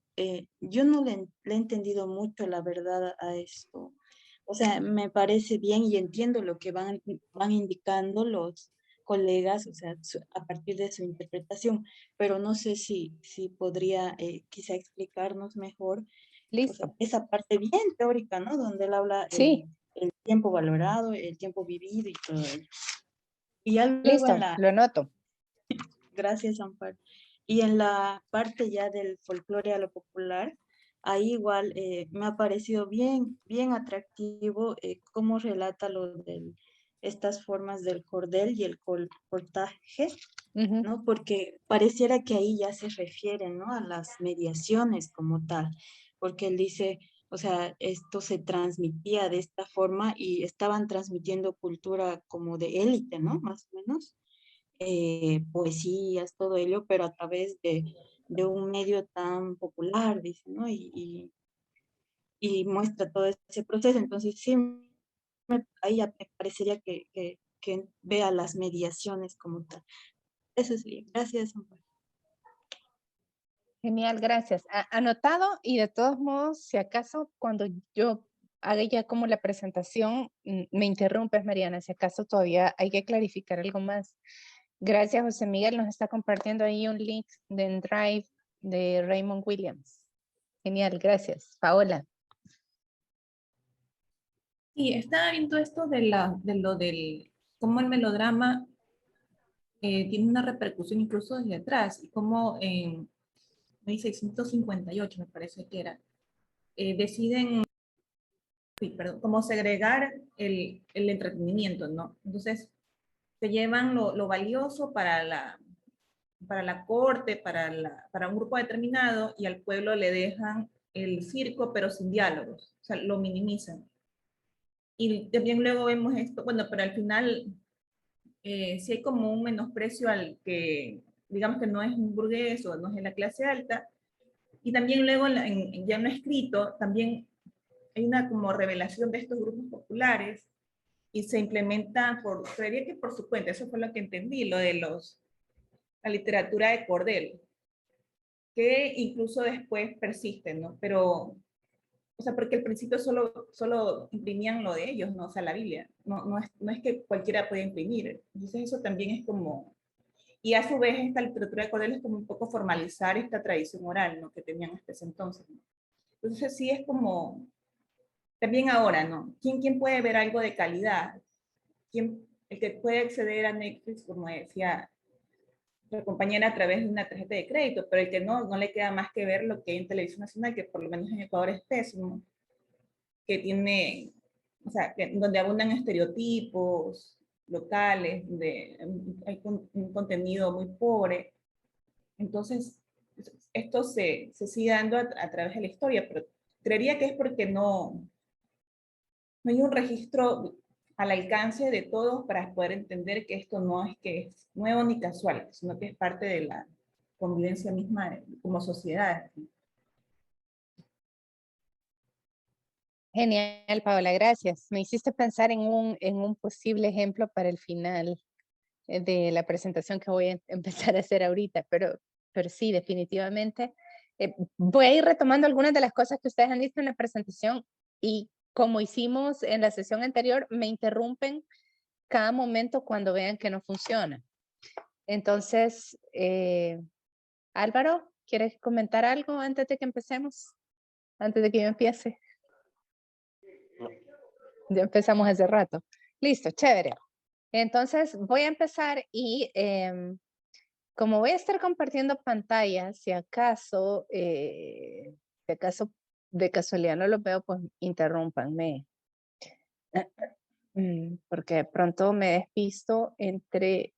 yo no le he entendido mucho la verdad a esto. O sea, me parece bien y entiendo lo que van indicando los colegas, o sea, a partir de su interpretación, pero no sé si podría quizá explicarnos mejor, o sea, Listo. esa parte bien teórica, ¿no? Donde él habla Sí, el tiempo valorado, el tiempo vivido y todo ello. Y ya luego en listo, la, lo anoto. gracias, Amparo. Y en la parte ya del folclore a lo popular, ahí igual me ha parecido bien, bien atractivo cómo relata lo de estas formas del cordel y el cortaje, Ujú. ¿no? Porque pareciera que ahí ya se refiere, ¿no? A las mediaciones como tal, porque él dice, o sea, esto se transmitía de esta forma y estaban transmitiendo cultura como de élite, ¿no? Más o menos poesías, todo ello, pero a través de un medio tan popular, dice, ¿no? Y muestra todo ese proceso. Entonces, sí, ahí ya me parecería que vea las mediaciones como tal. Eso sí, gracias, Amparo. Genial, gracias. Anotado y de todos modos, si acaso cuando yo haga ya como la presentación, me interrumpes, Mariana, si acaso todavía hay que clarificar algo más. Gracias, José Miguel. Nos está compartiendo ahí un link de Drive de Raymond Williams. Genial, gracias. Paola. Sí, estaba viendo esto de lo del, cómo el melodrama tiene una repercusión incluso desde atrás, y cómo en 1658 me parece que era, deciden, sí, perdón, cómo segregar el entretenimiento, ¿no? Entonces, se llevan lo valioso para la corte, para un grupo determinado, y al pueblo le dejan el circo, pero sin diálogos, o sea, lo minimizan. Y también luego vemos esto, bueno, pero al final sí hay como un menosprecio al que, digamos que no es un burgués o no es de la clase alta, y también luego ya no escrito, también hay una como revelación de estos grupos populares, y se implementa creería que por su cuenta, eso fue lo que entendí, lo de la literatura de cordel, que incluso después persisten, ¿no? Pero, o sea, porque al principio solo imprimían lo de ellos, ¿no? O sea, la Biblia. No es que cualquiera puede imprimir. Entonces eso también es como... Y a su vez esta literatura de cordel es como un poco formalizar esta tradición oral, ¿no? Que tenían hasta ese entonces, ¿no? Entonces sí es como... También ahora, ¿no? ¿Quién puede ver algo de calidad? El que puede acceder a Netflix, como decía la compañera, a través de una tarjeta de crédito, pero el que no le queda más que ver lo que hay en televisión nacional, que por lo menos en Ecuador es pésimo, que tiene, o sea, donde abundan estereotipos locales, donde hay un contenido muy pobre. Entonces, esto se sigue dando a través de la historia, pero creería que es porque no hay un registro al alcance de todos para poder entender que esto no es que es nuevo ni casual, sino que es parte de la convivencia misma como sociedad. Genial, Paola, gracias. Me hiciste pensar en un posible ejemplo para el final de la presentación que voy a empezar a hacer ahorita, pero sí, definitivamente. Voy a ir retomando algunas de las cosas que ustedes han visto en la presentación y como hicimos en la sesión anterior, me interrumpen cada momento cuando vean que no funciona. Entonces, Álvaro, ¿quieres comentar algo antes de que empecemos? Antes de que yo empiece. Ya empezamos hace rato. Listo, chévere. Entonces voy a empezar y como voy a estar compartiendo pantalla, si acaso de casualidad no lo veo, pues interrúmpanme. Porque de pronto me despisto entre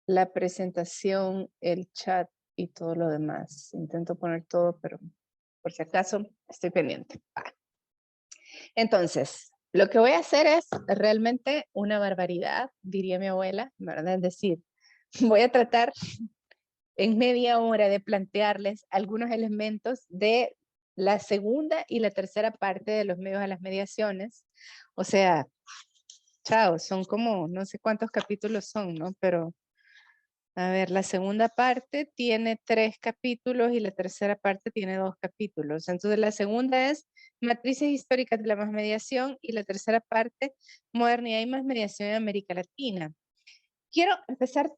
la presentación, el chat y todo lo demás. Intento poner todo, pero por si acaso estoy pendiente. Entonces, lo que voy a hacer es realmente una barbaridad, diría mi abuela, ¿verdad? Es decir, voy a tratar en media hora de plantearles algunos elementos de la segunda y la tercera parte de los medios a las mediaciones. O sea, chao, son como, no sé cuántos capítulos son, ¿no? Pero, a ver, la segunda parte tiene 3 capítulos y la tercera parte tiene 2 capítulos. Entonces, la segunda es matrices históricas de la más mediación y la tercera parte, modernidad y más mediación en América Latina. Quiero empezar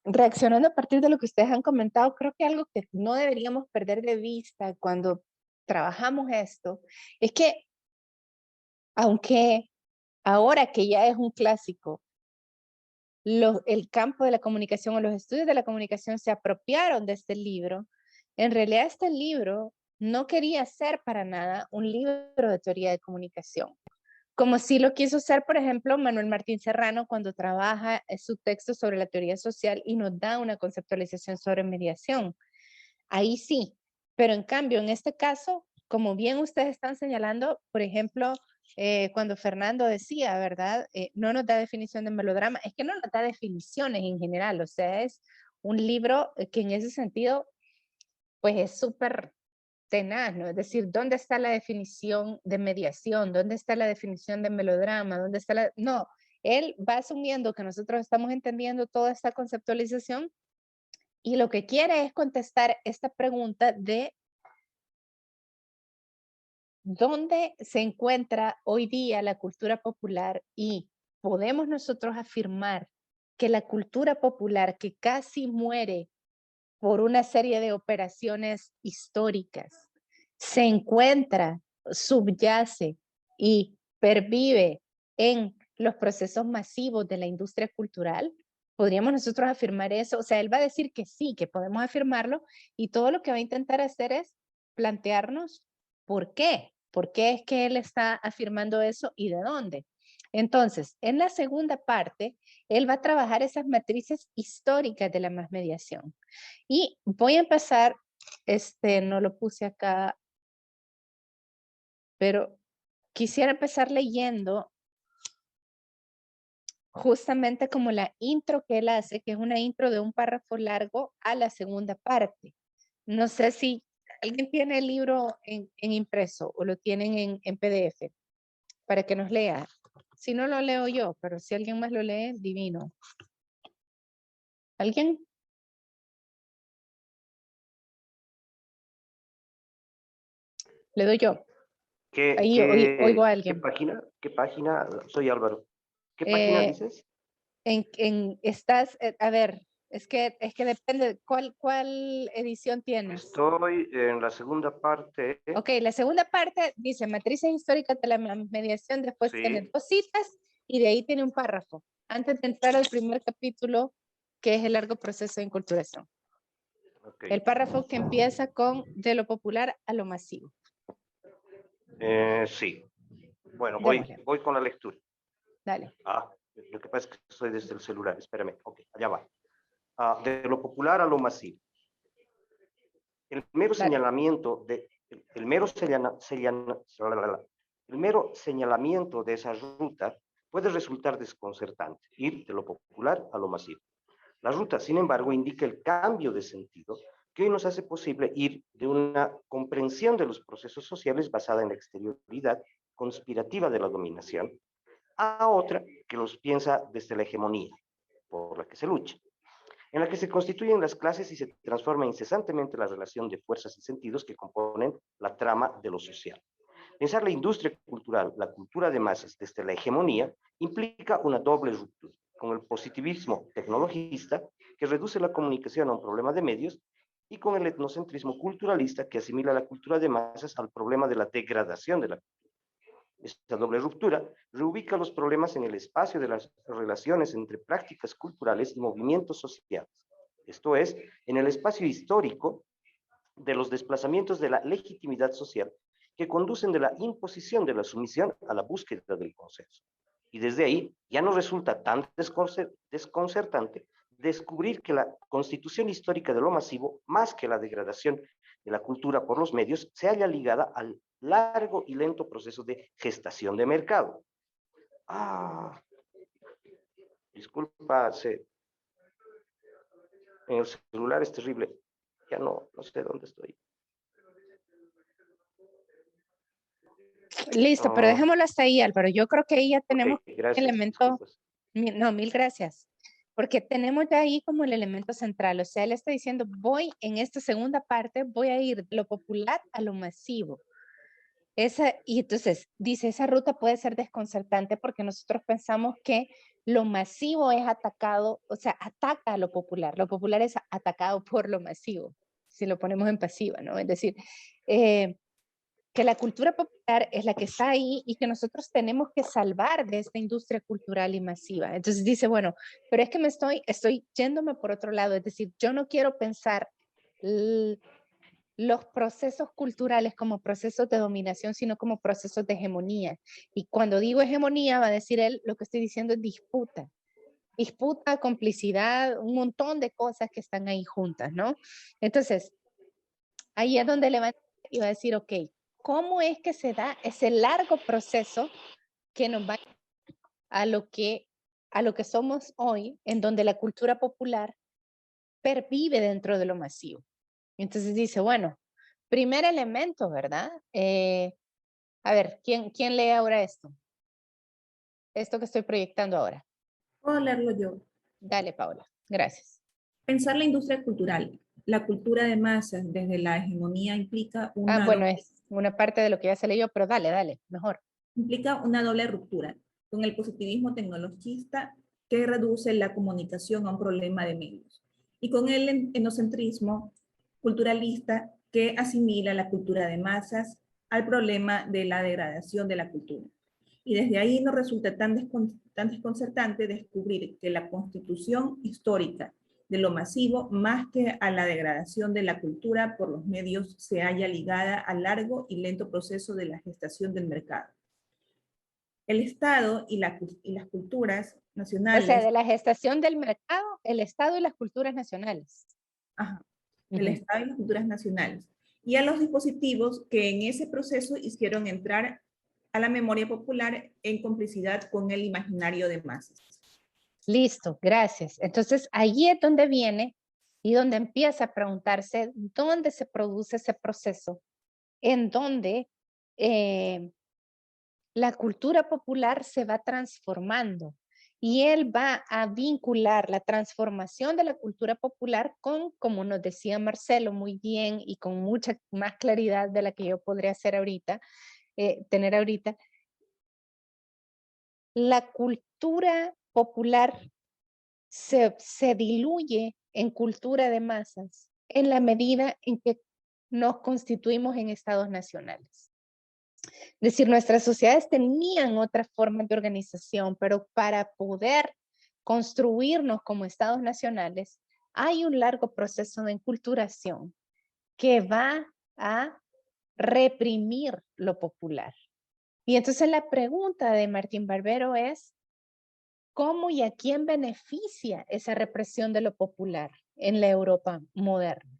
reaccionando a partir de lo que ustedes han comentado. Creo que algo que no deberíamos perder de vista cuando trabajamos esto es que, aunque ahora que ya es un clásico, el campo de la comunicación o los estudios de la comunicación se apropiaron de este libro, en realidad este libro no quería ser para nada un libro de teoría de comunicación, como sí lo quiso ser, por ejemplo, Manuel Martín Serrano cuando trabaja su texto sobre la teoría social y nos da una conceptualización sobre mediación. Ahí sí, pero en cambio, en este caso, como bien ustedes están señalando, por ejemplo, cuando Fernando decía, ¿verdad? No nos da definición de melodrama, es que no nos da definiciones en general, o sea, es un libro que en ese sentido, pues es súper tenaz, ¿no? Es decir, ¿dónde está la definición de mediación? ¿Dónde está la definición de melodrama? ¿Dónde está la...? No, él va asumiendo que nosotros estamos entendiendo toda esta conceptualización y lo que quiere es contestar esta pregunta de ¿dónde se encuentra hoy día la cultura popular? Y podemos nosotros afirmar que la cultura popular, que casi muere por una serie de operaciones históricas, se encuentra, subyace y pervive en los procesos masivos de la industria cultural. ¿Podríamos nosotros afirmar eso? O sea, él va a decir que sí, que podemos afirmarlo, y todo lo que va a intentar hacer es plantearnos por qué. ¿Por qué es que él está afirmando eso y de dónde? Entonces, en la segunda parte, él va a trabajar esas matrices históricas de la más mediación. Y voy a empezar, no lo puse acá, pero quisiera empezar leyendo justamente como la intro que él hace, que es una intro de un párrafo largo a la segunda parte. No sé si alguien tiene el libro en impreso o lo tienen en PDF para que nos lea. Si no lo leo yo, pero si alguien más lo lee, divino. ¿Alguien? Le doy yo. Ahí oigo a alguien. ¿Qué página? Soy Álvaro. ¿Qué página dices? Estás, a ver, es que depende, ¿cuál edición tienes? Estoy en la segunda parte. Ok, la segunda parte dice matrices históricas de la mediación, después tiene 2 citas y de ahí tiene un párrafo, antes de entrar al primer capítulo, que es el largo proceso de inculturación. Okay. El párrafo que empieza con de lo popular a lo masivo. Sí. Bueno, voy con la lectura. Dale. Lo que pasa es que estoy desde el celular, espérame. Ok, allá va. De lo popular a lo masivo. El mero señalamiento de esa ruta puede resultar desconcertante, ir de lo popular a lo masivo. La ruta, sin embargo, indica el cambio de sentido que hoy nos hace posible ir de una comprensión de los procesos sociales basada en la exterioridad conspirativa de la dominación a otra que los piensa desde la hegemonía por la que se lucha, en la que se constituyen las clases y se transforma incesantemente la relación de fuerzas y sentidos que componen la trama de lo social. Pensar la industria cultural, la cultura de masas desde la hegemonía, implica una doble ruptura, con el positivismo tecnologista, que reduce la comunicación a un problema de medios, y con el etnocentrismo culturalista, que asimila la cultura de masas al problema de la degradación de la cultura. Esta doble ruptura reubica los problemas en el espacio de las relaciones entre prácticas culturales y movimientos sociales, esto es, en el espacio histórico de los desplazamientos de la legitimidad social que conducen de la imposición de la sumisión a la búsqueda del consenso. Y desde ahí ya no resulta tan desconcertante descubrir que la constitución histórica de lo masivo, más que la degradación de la cultura por los medios, se halla ligada al largo y lento proceso de gestación de mercado. Disculpa, en el celular es terrible. Ya no sé dónde estoy. Listo, pero dejémoslo hasta ahí, Álvaro. Yo creo que ahí ya tenemos gracias, elemento. No, mil gracias. Porque tenemos ya ahí como el elemento central. O sea, él está diciendo, en esta segunda parte, voy a ir de lo popular a lo masivo. Y entonces, dice, esa ruta puede ser desconcertante porque nosotros pensamos que lo masivo es atacado, o sea, ataca a lo popular. Lo popular es atacado por lo masivo, si lo ponemos en pasiva, ¿no? Es decir, que la cultura popular es la que está ahí y que nosotros tenemos que salvar de esta industria cultural y masiva. Entonces dice, bueno, pero es que estoy yéndome por otro lado, es decir, yo no quiero pensar los procesos culturales como procesos de dominación, sino como procesos de hegemonía. Y cuando digo hegemonía, va a decir él, lo que estoy diciendo es disputa. Disputa, complicidad, un montón de cosas que están ahí juntas, ¿no? Entonces, ahí es donde levanta y va a decir, ok, ¿cómo es que se da ese largo proceso que nos va a lo que somos hoy, en donde la cultura popular pervive dentro de lo masivo? Entonces dice, bueno, primer elemento, ¿verdad? A ver, ¿quién lee ahora esto? Esto que estoy proyectando ahora. Puedo leerlo yo. Dale, Paula. Gracias. Pensar la industria cultural. La cultura de masas desde la hegemonía implica una... bueno, es una parte de lo que ya se leyó, pero dale, mejor. Implica una doble ruptura con el positivismo tecnologista que reduce la comunicación a un problema de medios y con el etnocentrismo culturalista que asimila la cultura de masas al problema de la degradación de la cultura. Y desde ahí nos resulta tan desconcertante descubrir que la constitución histórica de lo masivo, más que a la degradación de la cultura por los medios, se halla ligada al largo y lento proceso de la gestación del mercado. El Estado y las culturas nacionales... O sea, de la gestación del mercado, el Estado y las culturas nacionales. Ajá, el Estado y las culturas nacionales. Y a los dispositivos que en ese proceso hicieron entrar a la memoria popular en complicidad con el imaginario de masas. Listo, gracias. Entonces, ahí es donde viene y donde empieza a preguntarse dónde se produce ese proceso, en donde la cultura popular se va transformando y él va a vincular la transformación de la cultura popular con, como nos decía Marcelo muy bien y con mucha más claridad de la que yo podría hacer ahorita, tener ahorita, la cultura popular se diluye en cultura de masas en la medida en que nos constituimos en estados nacionales. Es decir, nuestras sociedades tenían otra forma de organización, pero para poder construirnos como estados nacionales, hay un largo proceso de enculturación que va a reprimir lo popular. Y entonces la pregunta de Martín Barbero es, ¿cómo y a quién beneficia esa represión de lo popular en la Europa moderna?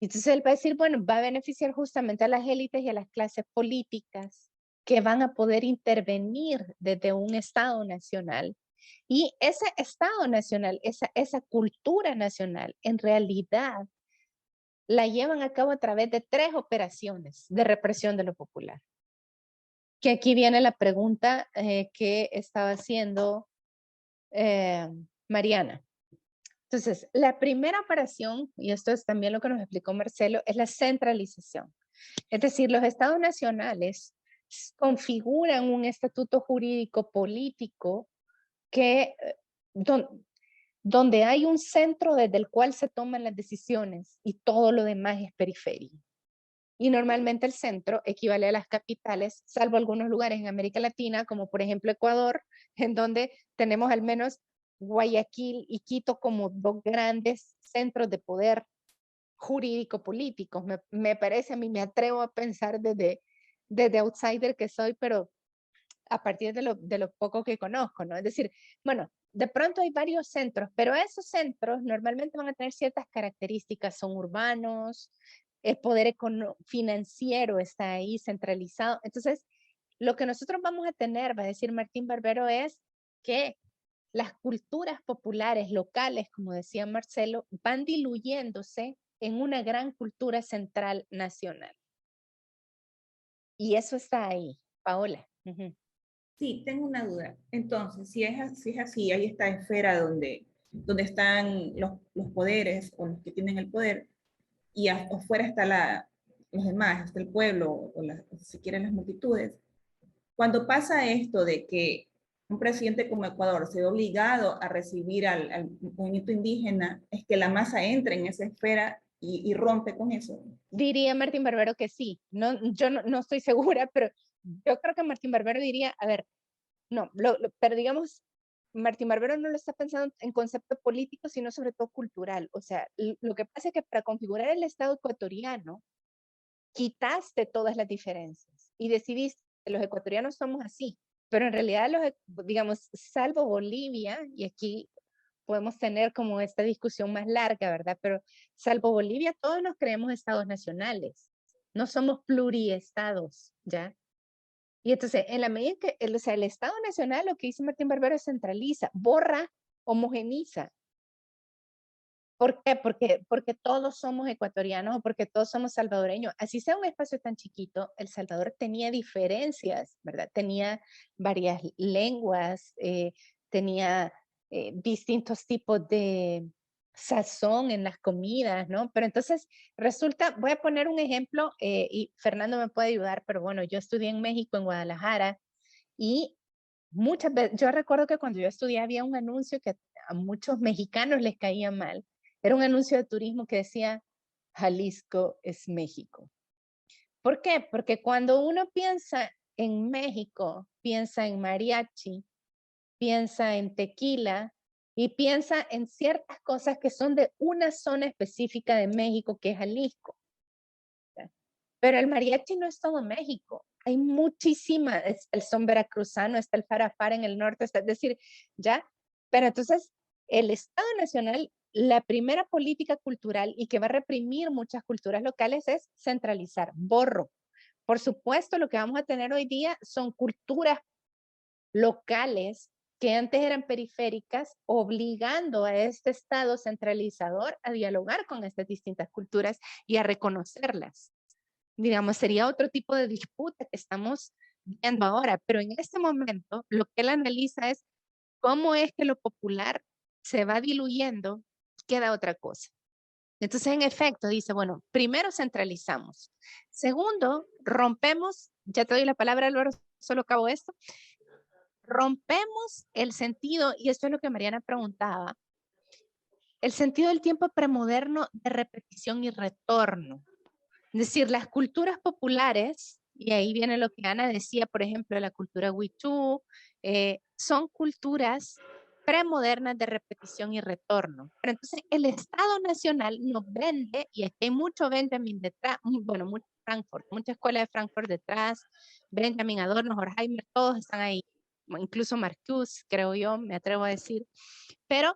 Entonces él va a decir, bueno, va a beneficiar justamente a las élites y a las clases políticas que van a poder intervenir desde un Estado nacional. Y ese Estado nacional, esa cultura nacional, en realidad la llevan a cabo a través de 3 operaciones de represión de lo popular. Que aquí viene la pregunta que estaba haciendo Mariana. Entonces, la primera operación, y esto es también lo que nos explicó Marcelo, es la centralización. Es decir, los estados nacionales configuran un estatuto jurídico político que, donde hay un centro desde el cual se toman las decisiones y todo lo demás es periferia. Y normalmente el centro equivale a las capitales, salvo algunos lugares en América Latina, como por ejemplo Ecuador, en donde tenemos al menos Guayaquil y Quito como 2 grandes centros de poder jurídico-políticos. Me parece, a mí me atrevo a pensar desde outsider que soy, pero a partir de lo poco que conozco, ¿no? Es decir, bueno, de pronto hay varios centros, pero esos centros normalmente van a tener ciertas características, son urbanos, el poder financiero está ahí centralizado. Entonces, lo que nosotros vamos a tener, va a decir Martín Barbero, es que las culturas populares locales, como decía Marcelo, van diluyéndose en una gran cultura central nacional. Y eso está ahí. Paola. Sí, tengo una duda. Entonces, si es así, hay esta esfera donde están los poderes o los que tienen el poder, y afuera está los demás, está el pueblo, o si quieren las multitudes. Cuando pasa esto de que un presidente como Ecuador se ve obligado a recibir al movimiento indígena, es que la masa entra en esa esfera y rompe con eso. Diría Martín Barbero que sí. No, yo no estoy segura, pero yo creo que Martín Barbero diría, a ver, no, pero digamos, Martín Barbero no lo está pensando en concepto político, sino sobre todo cultural. O sea, lo que pasa es que para configurar el Estado ecuatoriano, quitaste todas las diferencias y decidiste que los ecuatorianos somos así. Pero en realidad, digamos, salvo Bolivia, y aquí podemos tener como esta discusión más larga, ¿verdad? Pero salvo Bolivia, todos nos creemos estados nacionales. No somos pluriestados, ¿ya? Y entonces, en la medida que, o sea, el Estado Nacional, lo que dice Martín Barbero, es centraliza, borra, homogeniza. ¿Por qué? Porque todos somos ecuatorianos o porque todos somos salvadoreños. Así sea un espacio tan chiquito, El Salvador tenía diferencias, ¿verdad? Tenía varias lenguas, tenía distintos tipos de sazón en las comidas, ¿no? Pero entonces resulta, voy a poner un ejemplo y Fernando me puede ayudar, pero bueno, yo estudié en México, en Guadalajara, y muchas veces, yo recuerdo que cuando yo estudié había un anuncio que a muchos mexicanos les caía mal. Era un anuncio de turismo que decía, Jalisco es México. ¿Por qué? Porque cuando uno piensa en México, piensa en mariachi, piensa en tequila y piensa en ciertas cosas que son de una zona específica de México, que es Jalisco. Pero el mariachi no es todo México. Hay muchísimas, el son veracruzano, está el farafara en el norte, es decir, ya. Pero entonces, el Estado Nacional, la primera política cultural y que va a reprimir muchas culturas locales es centralizar, borro. Por supuesto, lo que vamos a tener hoy día son culturas locales que antes eran periféricas, obligando a este Estado centralizador a dialogar con estas distintas culturas y a reconocerlas. Digamos, sería otro tipo de disputa que estamos viendo ahora, pero en este momento lo que él analiza es cómo es que lo popular se va diluyendo y queda otra cosa. Entonces, en efecto, dice, bueno, primero centralizamos. Segundo, rompemos, ya te doy la palabra, Álvaro, solo acabo esto. Rompemos el sentido, y esto es lo que Mariana preguntaba, el sentido del tiempo premoderno de repetición y retorno. Es decir, las culturas populares, y ahí viene lo que Ana decía, por ejemplo, la cultura huichú, son culturas premodernas de repetición y retorno. Pero entonces el Estado Nacional nos vende, y aquí hay mucho Benjamin detrás, bueno, mucho Frankfurt, mucha escuela de Frankfurt detrás, Benjamin, Adorno, Horkheimer, todos están ahí, incluso Marcuse, creo yo, me atrevo a decir. Pero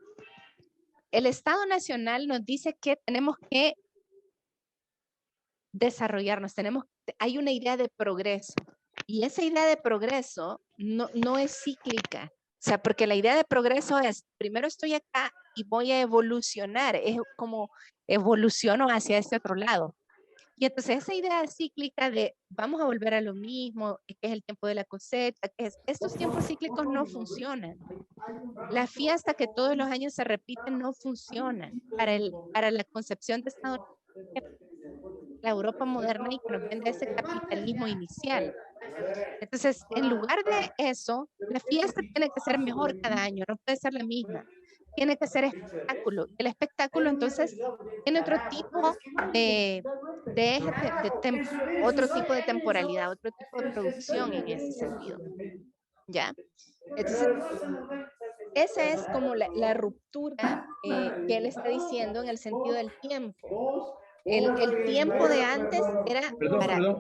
el Estado Nacional nos dice que tenemos que desarrollarnos, hay una idea de progreso, y esa idea de progreso no es cíclica, o sea, porque la idea de progreso es, primero estoy acá y voy a evolucionar, es como evoluciono hacia este otro lado. Y entonces esa idea cíclica de vamos a volver a lo mismo, que es el tiempo de la cosecha, estos tiempos cíclicos no funcionan. La fiesta que todos los años se repite no funciona para la concepción de Estado, la Europa moderna, y que nos vende ese capitalismo inicial. Entonces, en lugar de eso, la fiesta tiene que ser mejor cada año, no puede ser la misma. Tiene que ser espectáculo. El espectáculo, entonces, tiene otro tipo de otro tipo de temporalidad, otro tipo de producción en ese sentido. ¿Ya? Entonces, esa es como la ruptura que él está diciendo en el sentido del tiempo. El tiempo de antes era,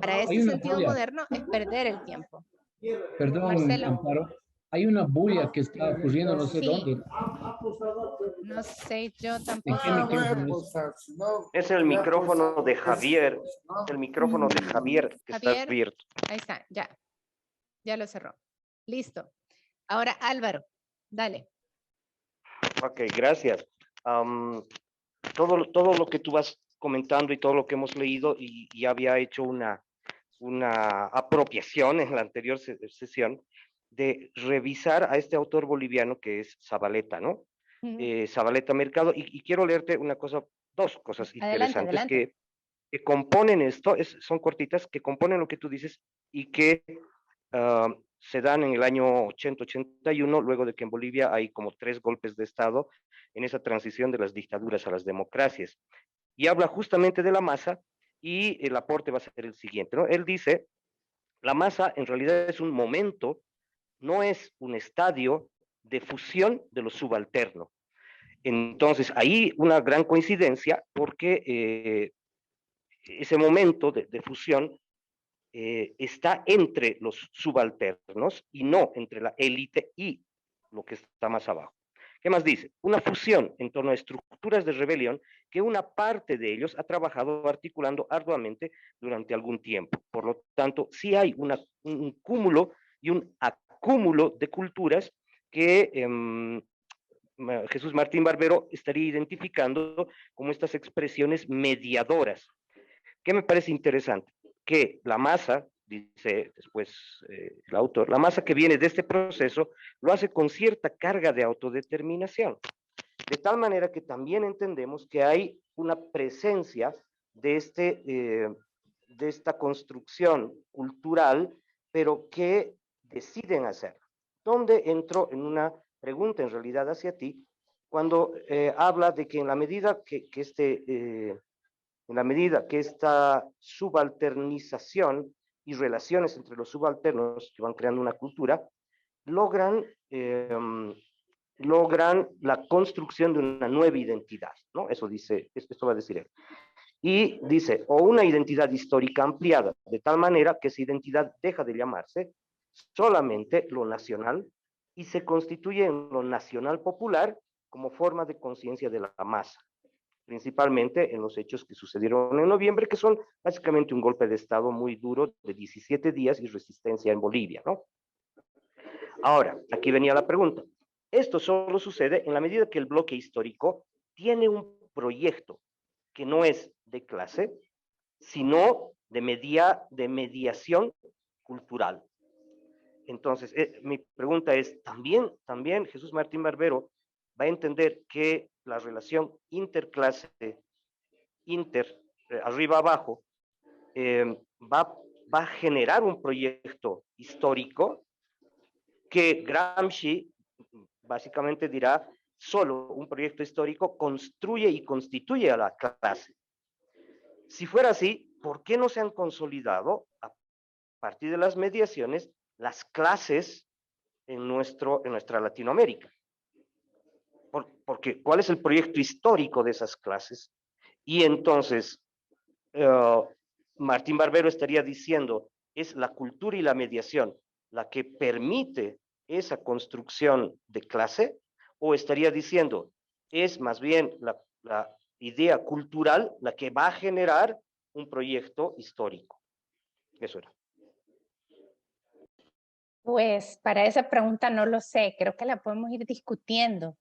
para este sentido moderno, es perder el tiempo. Perdón, Marcelo. Amparo. Hay una bulla que está ocurriendo, no sé Sí. dónde. No sé, yo ¿En tampoco. qué micrófono es? Es el micrófono de Javier. El micrófono de Javier que está Javier, abierto. ahí está, ya. Ya lo cerró. Listo. Ahora Álvaro, dale. Ok, gracias. Todo lo que tú vas comentando y todo lo que hemos leído, y había hecho una apropiación en la anterior sesión de revisar a este autor boliviano que es Zabaleta, ¿no? Zabaleta Mercado, y quiero leerte dos cosas Adelante, interesantes adelante. que componen esto, son cortitas, que componen lo que tú dices y que se dan en el año 80-81, luego de que en Bolivia hay como 3 golpes de Estado en esa transición de las dictaduras a las democracias. Y habla justamente de la masa, y el aporte va a ser el siguiente, ¿no? Él dice, la masa en realidad es un momento, no es un estadio de fusión de lo subalterno. Entonces, ahí una gran coincidencia, porque ese momento de fusión está entre los subalternos y no entre la élite y lo que está más abajo. ¿Qué más dice? Una fusión en torno a estructuras de rebelión que una parte de ellos ha trabajado articulando arduamente durante algún tiempo. Por lo tanto, sí hay un cúmulo y un acúmulo de culturas que Jesús Martín Barbero estaría identificando como estas expresiones mediadoras. ¿Qué me parece interesante? Que la masa, dice después el autor, la masa que viene de este proceso lo hace con cierta carga de autodeterminación, de tal manera que también entendemos que hay una presencia de esta construcción cultural, pero que deciden hacer. ¿Dónde entro en una pregunta en realidad hacia ti? Cuando habla de que en la medida que esta subalternización y relaciones entre los subalternos que van creando una cultura, logran la construcción de una nueva identidad, ¿no? Eso dice, esto va a decir él. Y dice, o una identidad histórica ampliada, de tal manera que esa identidad deja de llamarse solamente lo nacional y se constituye en lo nacional popular como forma de conciencia de la masa, principalmente en los hechos que sucedieron en noviembre, que son básicamente un golpe de Estado muy duro de 17 días y resistencia en Bolivia, ¿no? Ahora, aquí venía la pregunta. Esto solo sucede en la medida que el bloque histórico tiene un proyecto que no es de clase, sino de mediación cultural. Entonces, mi pregunta es, ¿también Jesús Martín Barbero va a entender que la relación interclase, arriba abajo, va a generar un proyecto histórico que Gramsci básicamente dirá, solo un proyecto histórico construye y constituye a la clase? Si fuera así, ¿por qué no se han consolidado a partir de las mediaciones las clases en nuestra Latinoamérica? Porque ¿cuál es el proyecto histórico de esas clases? Y entonces, Martín Barbero estaría diciendo, es la cultura y la mediación la que permite esa construcción de clase, o estaría diciendo, es más bien la idea cultural la que va a generar un proyecto histórico. Eso era. Pues para esa pregunta no lo sé, creo que la podemos ir discutiendo.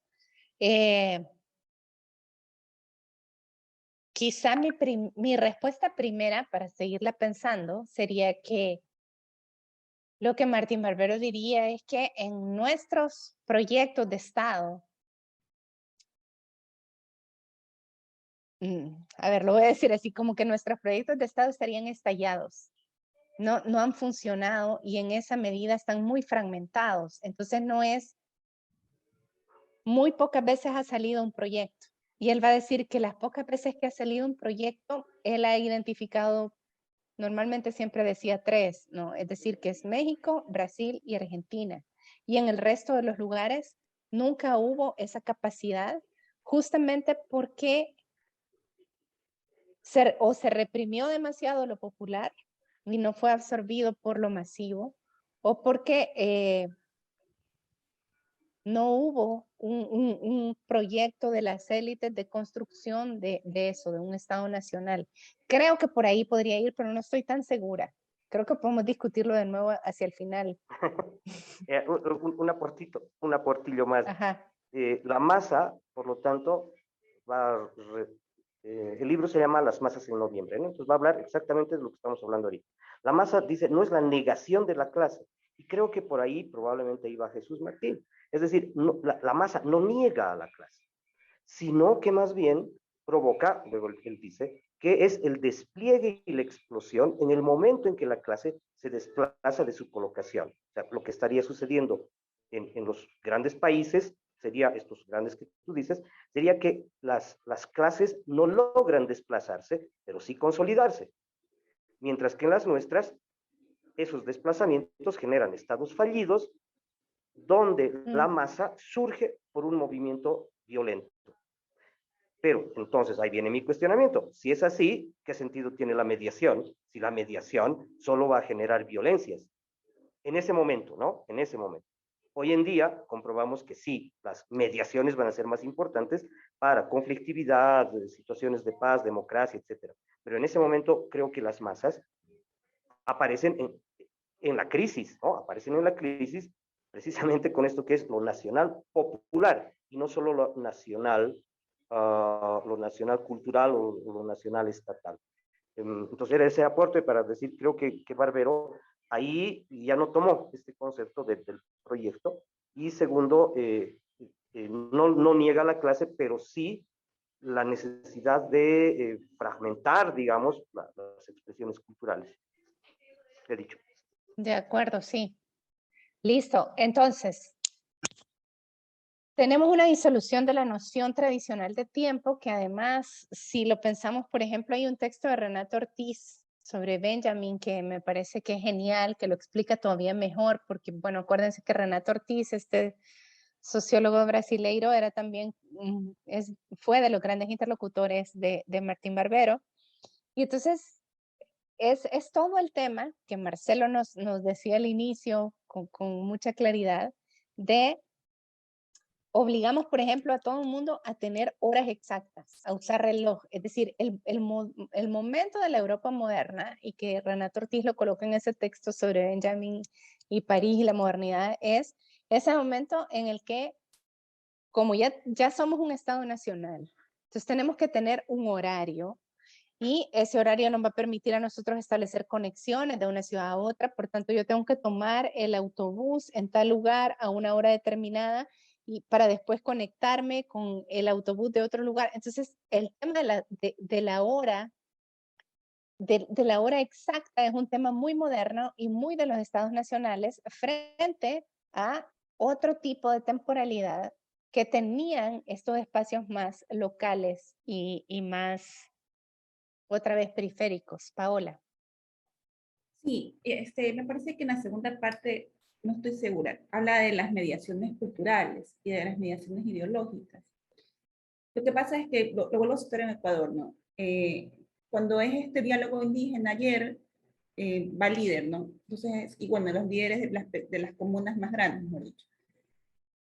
Quizá mi respuesta primera, para seguirla pensando, sería que lo que Martín Barbero diría es que en nuestros proyectos de Estado, a ver, lo voy a decir así, como que nuestros proyectos de Estado estarían estallados, no han funcionado y en esa medida están muy fragmentados. Entonces muy pocas veces ha salido un proyecto. Y él va a decir que las pocas veces que ha salido un proyecto, él ha identificado, normalmente siempre decía 3, ¿no? Es decir, que es México, Brasil y Argentina. Y en el resto de los lugares nunca hubo esa capacidad, justamente porque se reprimió demasiado lo popular y no fue absorbido por lo masivo, o porque no hubo un proyecto de las élites de construcción de eso, de un Estado nacional. Creo que por ahí podría ir, pero no estoy tan segura. Creo que podemos discutirlo de nuevo hacia el final. Un aportillo más. Ajá. La masa, por lo tanto, el libro se llama Las masas en noviembre, ¿no? Entonces va a hablar exactamente de lo que estamos hablando ahorita. La masa, dice, no es la negación de la clase. Y creo que por ahí probablemente iba Jesús Martín. Es decir, no, la masa no niega a la clase, sino que más bien provoca, luego él dice, que es el despliegue y la explosión en el momento en que la clase se desplaza de su colocación. O sea, lo que estaría sucediendo en los grandes países, sería estos grandes que tú dices, sería que las clases no logran desplazarse, pero sí consolidarse. Mientras que en las nuestras, esos desplazamientos generan estados fallidos donde la masa surge por un movimiento violento. Pero entonces ahí viene mi cuestionamiento. Si es así, ¿qué sentido tiene la mediación? Si la mediación solo va a generar violencias. En ese momento, ¿no? En ese momento. Hoy en día comprobamos que sí, las mediaciones van a ser más importantes para conflictividad, situaciones de paz, democracia, etc. Pero en ese momento creo que las masas aparecen en la crisis, ¿no? Aparecen en la crisis precisamente con esto que es lo nacional popular y no solo lo nacional cultural o lo nacional estatal. Entonces era ese aporte para decir, creo que Barbero ahí ya no tomó este concepto del proyecto y segundo, no niega la clase, pero sí la necesidad de fragmentar, digamos, las expresiones culturales. He dicho. De acuerdo, sí. Listo. Entonces, tenemos una disolución de la noción tradicional de tiempo que además, si lo pensamos, por ejemplo, hay un texto de Renato Ortiz sobre Benjamin que me parece que es genial, que lo explica todavía mejor, porque, bueno, acuérdense que Renato Ortiz, este sociólogo brasileiro, era también, fue de los grandes interlocutores de Martín Barbero. Y entonces, es todo el tema que Marcelo nos decía al inicio con mucha claridad de obligamos, por ejemplo, a todo el mundo a tener horas exactas, a usar reloj. Es decir, el momento de la Europa moderna, y que Renato Ortiz lo coloca en ese texto sobre Benjamin y París y la modernidad, es ese momento en el que, como ya somos un Estado nacional, entonces tenemos que tener un horario, y ese horario nos va a permitir a nosotros establecer conexiones de una ciudad a otra. Por tanto, yo tengo que tomar el autobús en tal lugar a una hora determinada y para después conectarme con el autobús de otro lugar. Entonces, el tema de la hora, de la hora exacta es un tema muy moderno y muy de los estados nacionales frente a otro tipo de temporalidad que tenían estos espacios más locales y más, otra vez, periféricos. Paola. Sí, me parece que en la segunda parte, no estoy segura, habla de las mediaciones culturales y de las mediaciones ideológicas. Lo que pasa es que, lo vuelvo a citar en Ecuador, ¿no? Cuando es este diálogo indígena ayer, va líder, ¿no? Entonces, y bueno, los líderes de las comunas más grandes, mejor dicho.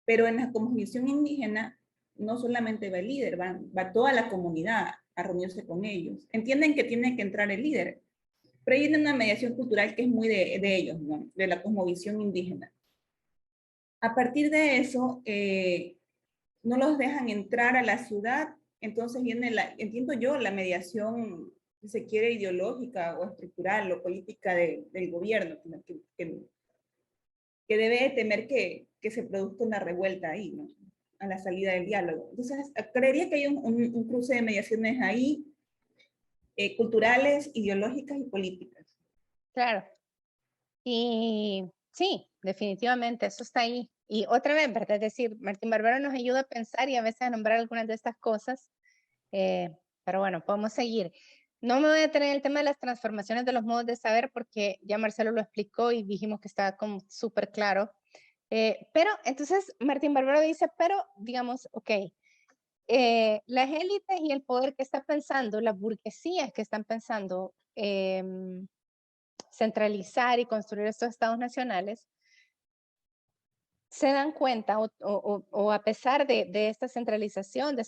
Pero en la cosmovisión indígena, no solamente va el líder, va toda la comunidad a reunirse con ellos. Entienden que tiene que entrar el líder, pero hay una mediación cultural que es muy de ellos, ¿no? De la cosmovisión indígena. A partir de eso, no los dejan entrar a la ciudad, entonces viene entiendo yo, la mediación, si se quiere, ideológica o estructural o política del gobierno, que debe temer que se produzca una revuelta ahí, ¿no? A la salida del diálogo. Entonces, creería que hay un cruce de mediaciones ahí, culturales, ideológicas y políticas. Claro. Y sí, definitivamente, eso está ahí. Y otra vez, ¿verdad? Es decir, Martín Barbero nos ayuda a pensar y a veces a nombrar algunas de estas cosas, pero bueno, podemos seguir. No me voy a detener en el tema de las transformaciones de los modos de saber porque ya Marcelo lo explicó y dijimos que estaba como súper claro. Pero entonces Martín Barbero dice, pero digamos, ok, las élites y el poder que está pensando, las burguesías que están pensando centralizar y construir estos estados nacionales, se dan cuenta o a pesar de esta centralización, de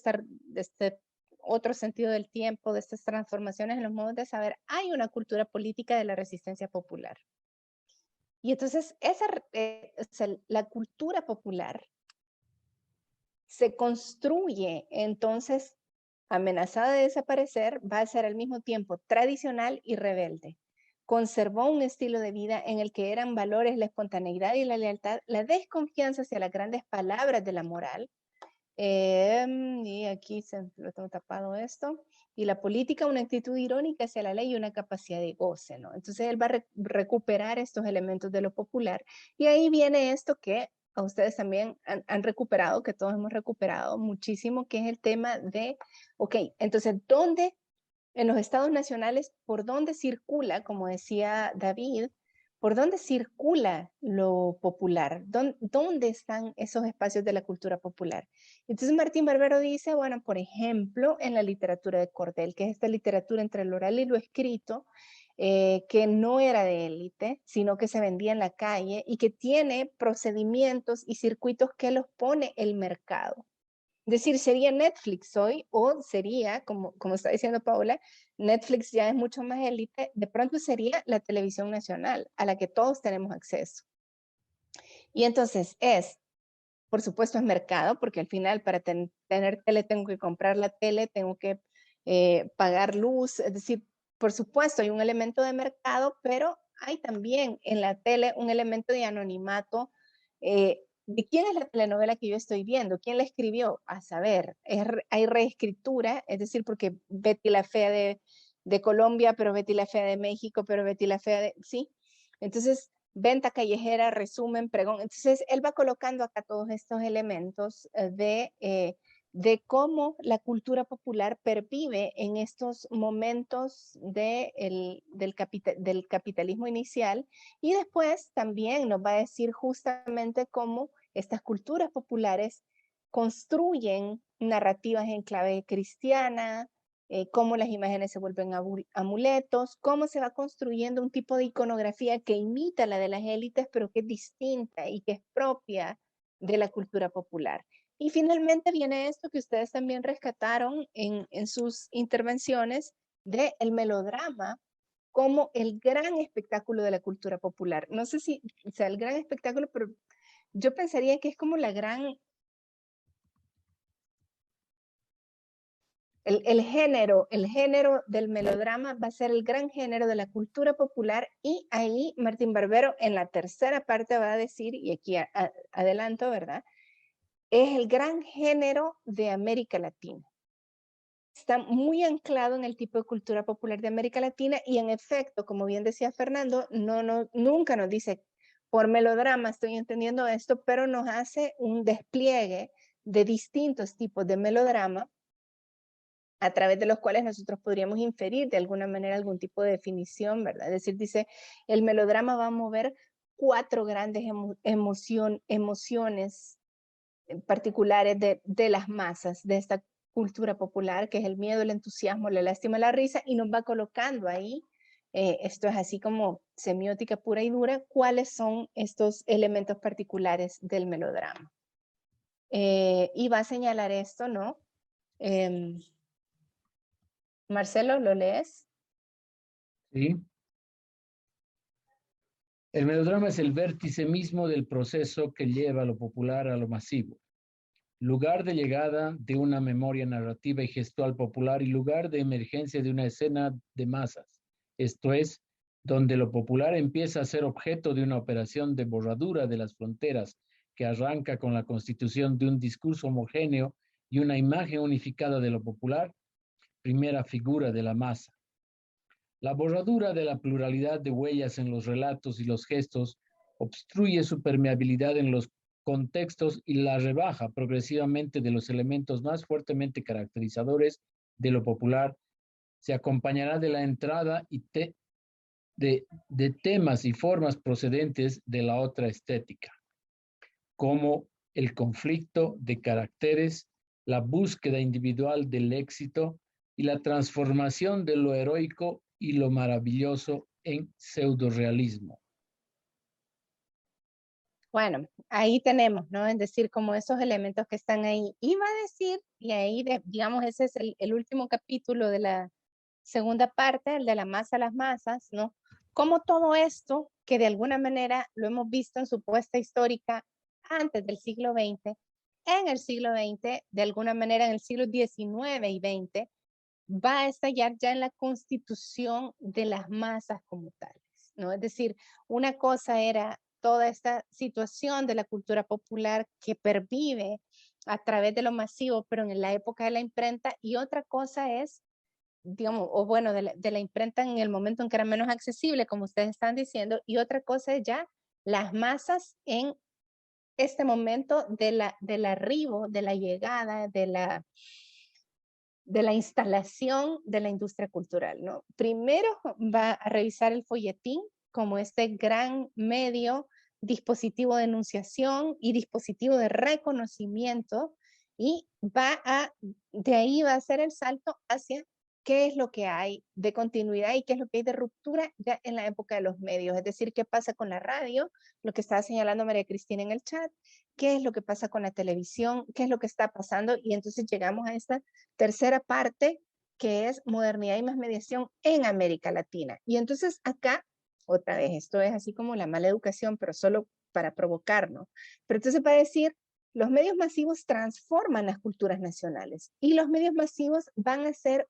este otro sentido del tiempo, de estas transformaciones en los modos de saber, hay una cultura política de la resistencia popular. Y entonces la cultura popular se construye, entonces, amenazada de desaparecer, va a ser al mismo tiempo tradicional y rebelde. Conservó un estilo de vida en el que eran valores la espontaneidad y la lealtad, la desconfianza hacia las grandes palabras de la moral, y aquí lo tengo tapado esto, y la política, una actitud irónica hacia la ley y una capacidad de goce, ¿no? Entonces él va a recuperar estos elementos de lo popular, y ahí viene esto que a ustedes también han recuperado, que todos hemos recuperado muchísimo, que es el tema de, ok, entonces, ¿dónde en los estados nacionales, por dónde circula, como decía David, por dónde circula lo popular? ¿Dónde están esos espacios de la cultura popular? Entonces Martín Barbero dice, bueno, por ejemplo, en la literatura de cordel, que es esta literatura entre lo oral y lo escrito, que no era de élite, sino que se vendía en la calle y que tiene procedimientos y circuitos que los pone el mercado. Es decir, sería Netflix hoy, o sería, como está diciendo Paola, Netflix ya es mucho más élite, de pronto sería la televisión nacional, a la que todos tenemos acceso. Y entonces por supuesto es mercado, porque al final para tener tele tengo que comprar la tele, tengo que pagar luz, es decir, por supuesto hay un elemento de mercado, pero hay también en la tele un elemento de anonimato. ¿De quién es la telenovela que yo estoy viendo? ¿Quién la escribió? A saber, hay reescritura, es decir, porque Betty la Fea de Colombia, pero Betty la Fea de México, pero Betty la Fea de... ¿sí? Entonces, venta callejera, resumen, pregón. Entonces, él va colocando acá todos estos elementos de cómo la cultura popular pervive en estos momentos del capitalismo inicial, y después también nos va a decir justamente cómo estas culturas populares construyen narrativas en clave cristiana, cómo las imágenes se vuelven amuletos, cómo se va construyendo un tipo de iconografía que imita la de las élites, pero que es distinta y que es propia de la cultura popular. Y finalmente viene esto que ustedes también rescataron en sus intervenciones, del melodrama como el gran espectáculo de la cultura popular. No sé si sea el gran espectáculo, pero yo pensaría que es como la gran... El género del melodrama va a ser el gran género de la cultura popular, y ahí Martín Barbero en la tercera parte va a decir, y aquí adelanto, ¿verdad? Es el gran género de América Latina. Está muy anclado en el tipo de cultura popular de América Latina, y en efecto, como bien decía Fernando, nunca nos dice por melodrama estoy entendiendo esto, pero nos hace un despliegue de distintos tipos de melodrama a través de los cuales nosotros podríamos inferir de alguna manera algún tipo de definición, ¿verdad? Es decir, dice, el melodrama va a mover 4 grandes emociones particulares de las masas, de esta cultura popular, que es el miedo, el entusiasmo, la lástima, la risa, y nos va colocando ahí, esto es así como semiótica pura y dura, cuáles son estos elementos particulares del melodrama. Y va a señalar esto, ¿no? Marcelo, ¿lo lees? Sí. El melodrama es el vértice mismo del proceso que lleva lo popular a lo masivo. Lugar de llegada de una memoria narrativa y gestual popular y lugar de emergencia de una escena de masas. Esto es, donde lo popular empieza a ser objeto de una operación de borradura de las fronteras que arranca con la constitución de un discurso homogéneo y una imagen unificada de lo popular, primera figura de la masa. La borradura de la pluralidad de huellas en los relatos y los gestos obstruye su permeabilidad en los contextos y la rebaja progresivamente de los elementos más fuertemente caracterizadores de lo popular. Se acompañará de la entrada de temas y formas procedentes de la otra estética, como el conflicto de caracteres, la búsqueda individual del éxito y la transformación de lo heroico y lo maravilloso en pseudorealismo. Bueno, ahí tenemos, ¿no? Es decir, como esos elementos que están ahí. Iba a decir, y ahí, digamos, ese es el último capítulo de la segunda parte, el de la masa a las masas, ¿no? Como todo esto, que de alguna manera lo hemos visto en su puesta histórica antes del siglo XX, en el siglo XX, de alguna manera en el siglo XIX y XX, va a estallar ya en la constitución de las masas como tales, ¿no? Es decir, una cosa era toda esta situación de la cultura popular que pervive a través de lo masivo, pero en la época de la imprenta, y otra cosa es, digamos, o bueno, de la imprenta en el momento en que era menos accesible, como ustedes están diciendo, y otra cosa es ya las masas en este momento del arribo, de la llegada, de la instalación de la industria cultural, ¿no? Primero va a revisar el folletín como este gran medio, dispositivo de enunciación y dispositivo de reconocimiento, y de ahí va a hacer el salto hacia qué es lo que hay de continuidad y qué es lo que hay de ruptura ya en la época de los medios. Es decir, qué pasa con la radio, lo que estaba señalando María Cristina en el chat, qué es lo que pasa con la televisión, qué es lo que está pasando, y entonces llegamos a esta tercera parte, que es modernidad y más mediación en América Latina. Y entonces acá, otra vez, esto es así como la mala educación, pero solo para provocarnos. Pero entonces va a decir, los medios masivos transforman las culturas nacionales y los medios masivos van a ser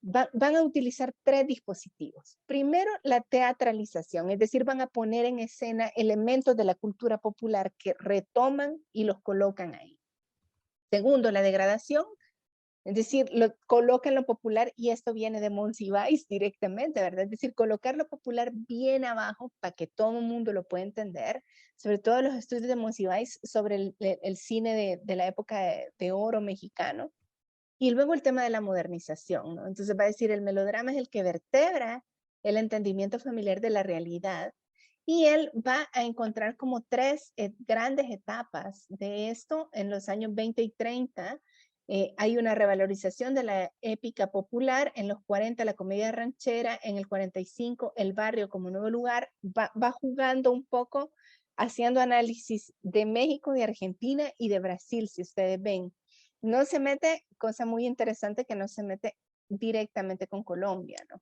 van a utilizar tres dispositivos. Primero, la teatralización, es decir, van a poner en escena elementos de la cultura popular que retoman y los colocan ahí. Segundo, la degradación, es decir, lo colocan lo popular, y esto viene de Monsiváis directamente, ¿verdad? Es decir, colocar lo popular bien abajo para que todo el mundo lo pueda entender, sobre todo los estudios de Monsiváis sobre el cine de la época de oro mexicano. Y luego el tema de la modernización, ¿no? Entonces va a decir, el melodrama es el que vertebra el entendimiento familiar de la realidad, y él va a encontrar como tres grandes etapas de esto en los años 20 y 30. Hay una revalorización de la épica popular, en los 40 la comedia ranchera, en el 45 el barrio como nuevo lugar, va jugando un poco, haciendo análisis de México, de Argentina y de Brasil, si ustedes ven. No se mete, cosa muy interesante, que no se mete directamente con Colombia, ¿no?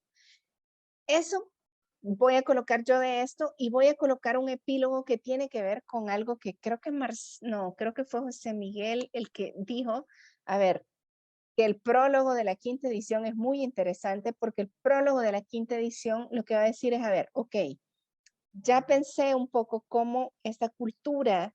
Eso voy a colocar yo de esto, y voy a colocar un epílogo que tiene que ver con algo que creo que creo que fue José Miguel el que dijo, a ver, que el prólogo de la quinta edición es muy interesante, porque el prólogo de la quinta edición lo que va a decir es, a ver, ok, ya pensé un poco cómo esta cultura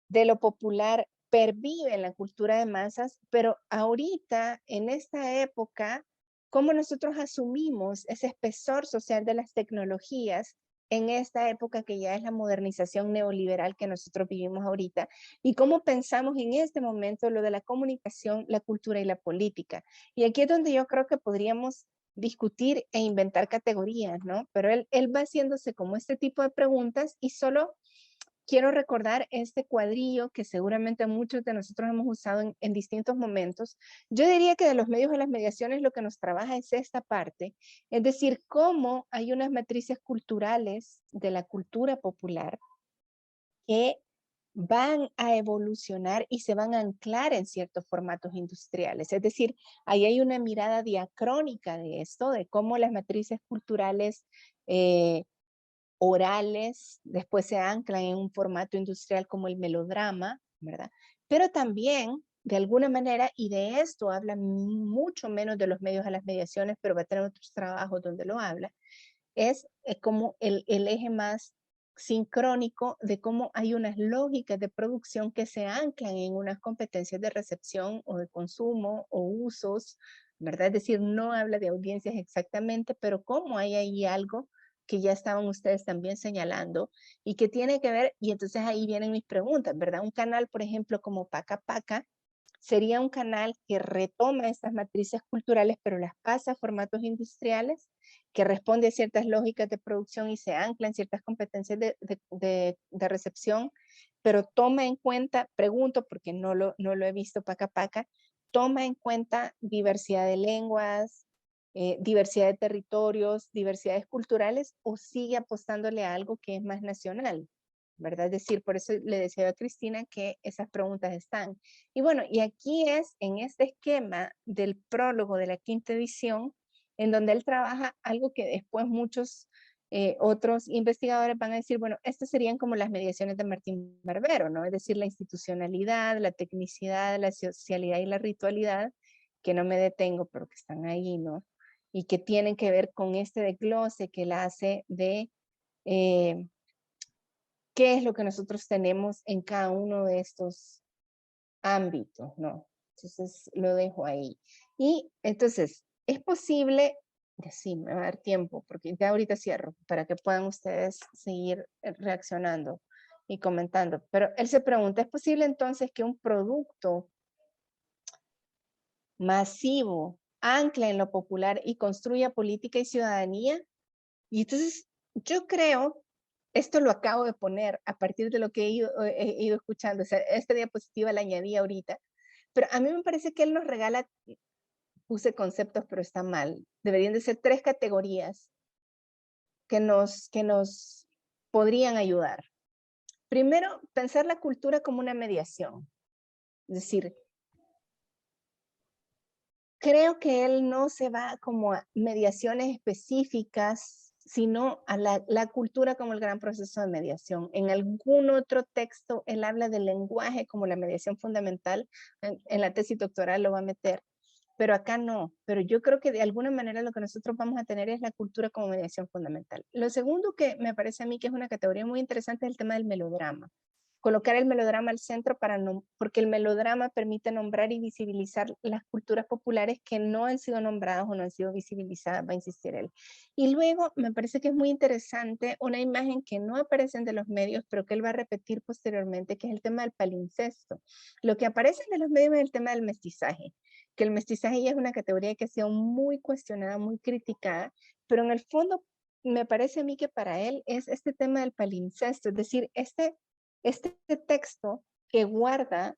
de lo popular pervive en la cultura de masas, pero ahorita, en esta época, cómo nosotros asumimos ese espesor social de las tecnologías en esta época que ya es la modernización neoliberal que nosotros vivimos ahorita, y cómo pensamos en este momento lo de la comunicación, la cultura y la política. Y aquí es donde yo creo que podríamos discutir e inventar categorías, ¿no? Pero él va haciéndose como este tipo de preguntas, y solo quiero recordar este cuadrillo que seguramente muchos de nosotros hemos usado en distintos momentos. Yo diría que de los medios a las mediaciones lo que nos trabaja es esta parte, es decir, cómo hay unas matrices culturales de la cultura popular que van a evolucionar y se van a anclar en ciertos formatos industriales. Es decir, ahí hay una mirada diacrónica de esto, de cómo las matrices culturales orales después se anclan en un formato industrial como el melodrama, ¿verdad? Pero también, de alguna manera, y de esto habla mucho menos de los medios a las mediaciones, pero va a tener otros trabajos donde lo habla, es como el eje más sincrónico de cómo hay unas lógicas de producción que se anclan en unas competencias de recepción o de consumo o usos, ¿verdad? Es decir, no habla de audiencias exactamente, pero cómo hay ahí algo que ya estaban ustedes también señalando y que tiene que ver, y entonces ahí vienen mis preguntas, ¿verdad? Un canal, por ejemplo, como Paca Paca, sería un canal que retoma estas matrices culturales, pero las pasa a formatos industriales, que responde a ciertas lógicas de producción y se ancla en ciertas competencias de recepción, pero toma en cuenta, pregunto porque no lo he visto Paca Paca, toma en cuenta diversidad de lenguas, diversidad de territorios, diversidades culturales, o sigue apostándole a algo que es más nacional. ¿verdad? Es decir, por eso le decía a Cristina que esas preguntas están. Y bueno, y aquí es en este esquema del prólogo de la 5ª edición, en donde él trabaja algo que después muchos otros investigadores van a decir, bueno, estas serían como las mediaciones de Martín Barbero, ¿no? Es decir, la institucionalidad, la tecnicidad, la socialidad y la ritualidad, que no me detengo, pero que están ahí, ¿no? Y que tienen que ver con este desglose que él hace de qué es lo que nosotros tenemos en cada uno de estos ámbitos, ¿no? Entonces lo dejo ahí. Y entonces, es posible, sí, me va a dar tiempo, porque ya ahorita cierro, para que puedan ustedes seguir reaccionando y comentando. Pero él se pregunta, ¿es posible entonces que un producto masivo ancle en lo popular y construya política y ciudadanía? Y entonces, yo creo, esto lo acabo de poner a partir de lo que he ido escuchando, o sea, esta diapositiva la añadí ahorita, pero a mí me parece que él nos regala, puse conceptos, pero está mal, deberían de ser 3 categorías que nos podrían ayudar. Primero, pensar la cultura como una mediación, es decir, creo que él no se va como a mediaciones específicas, sino a la cultura como el gran proceso de mediación. En algún otro texto, él habla del lenguaje como la mediación fundamental, en la tesis doctoral lo va a meter, pero acá no. Pero yo creo que de alguna manera lo que nosotros vamos a tener es la cultura como mediación fundamental. Lo segundo que me parece a mí que es una categoría muy interesante es el tema del melodrama. Colocar el melodrama al centro porque el melodrama permite nombrar y visibilizar las culturas populares que no han sido nombradas o no han sido visibilizadas, va a insistir él. Y luego me parece que es muy interesante una imagen que no aparece de los medios, pero que él va a repetir posteriormente, que es el tema del palincesto. Lo que aparece en los medios es el tema del mestizaje, que el mestizaje ya es una categoría que ha sido muy cuestionada, muy criticada, pero en el fondo me parece a mí que para él es este tema del palincesto, es decir, este texto que guarda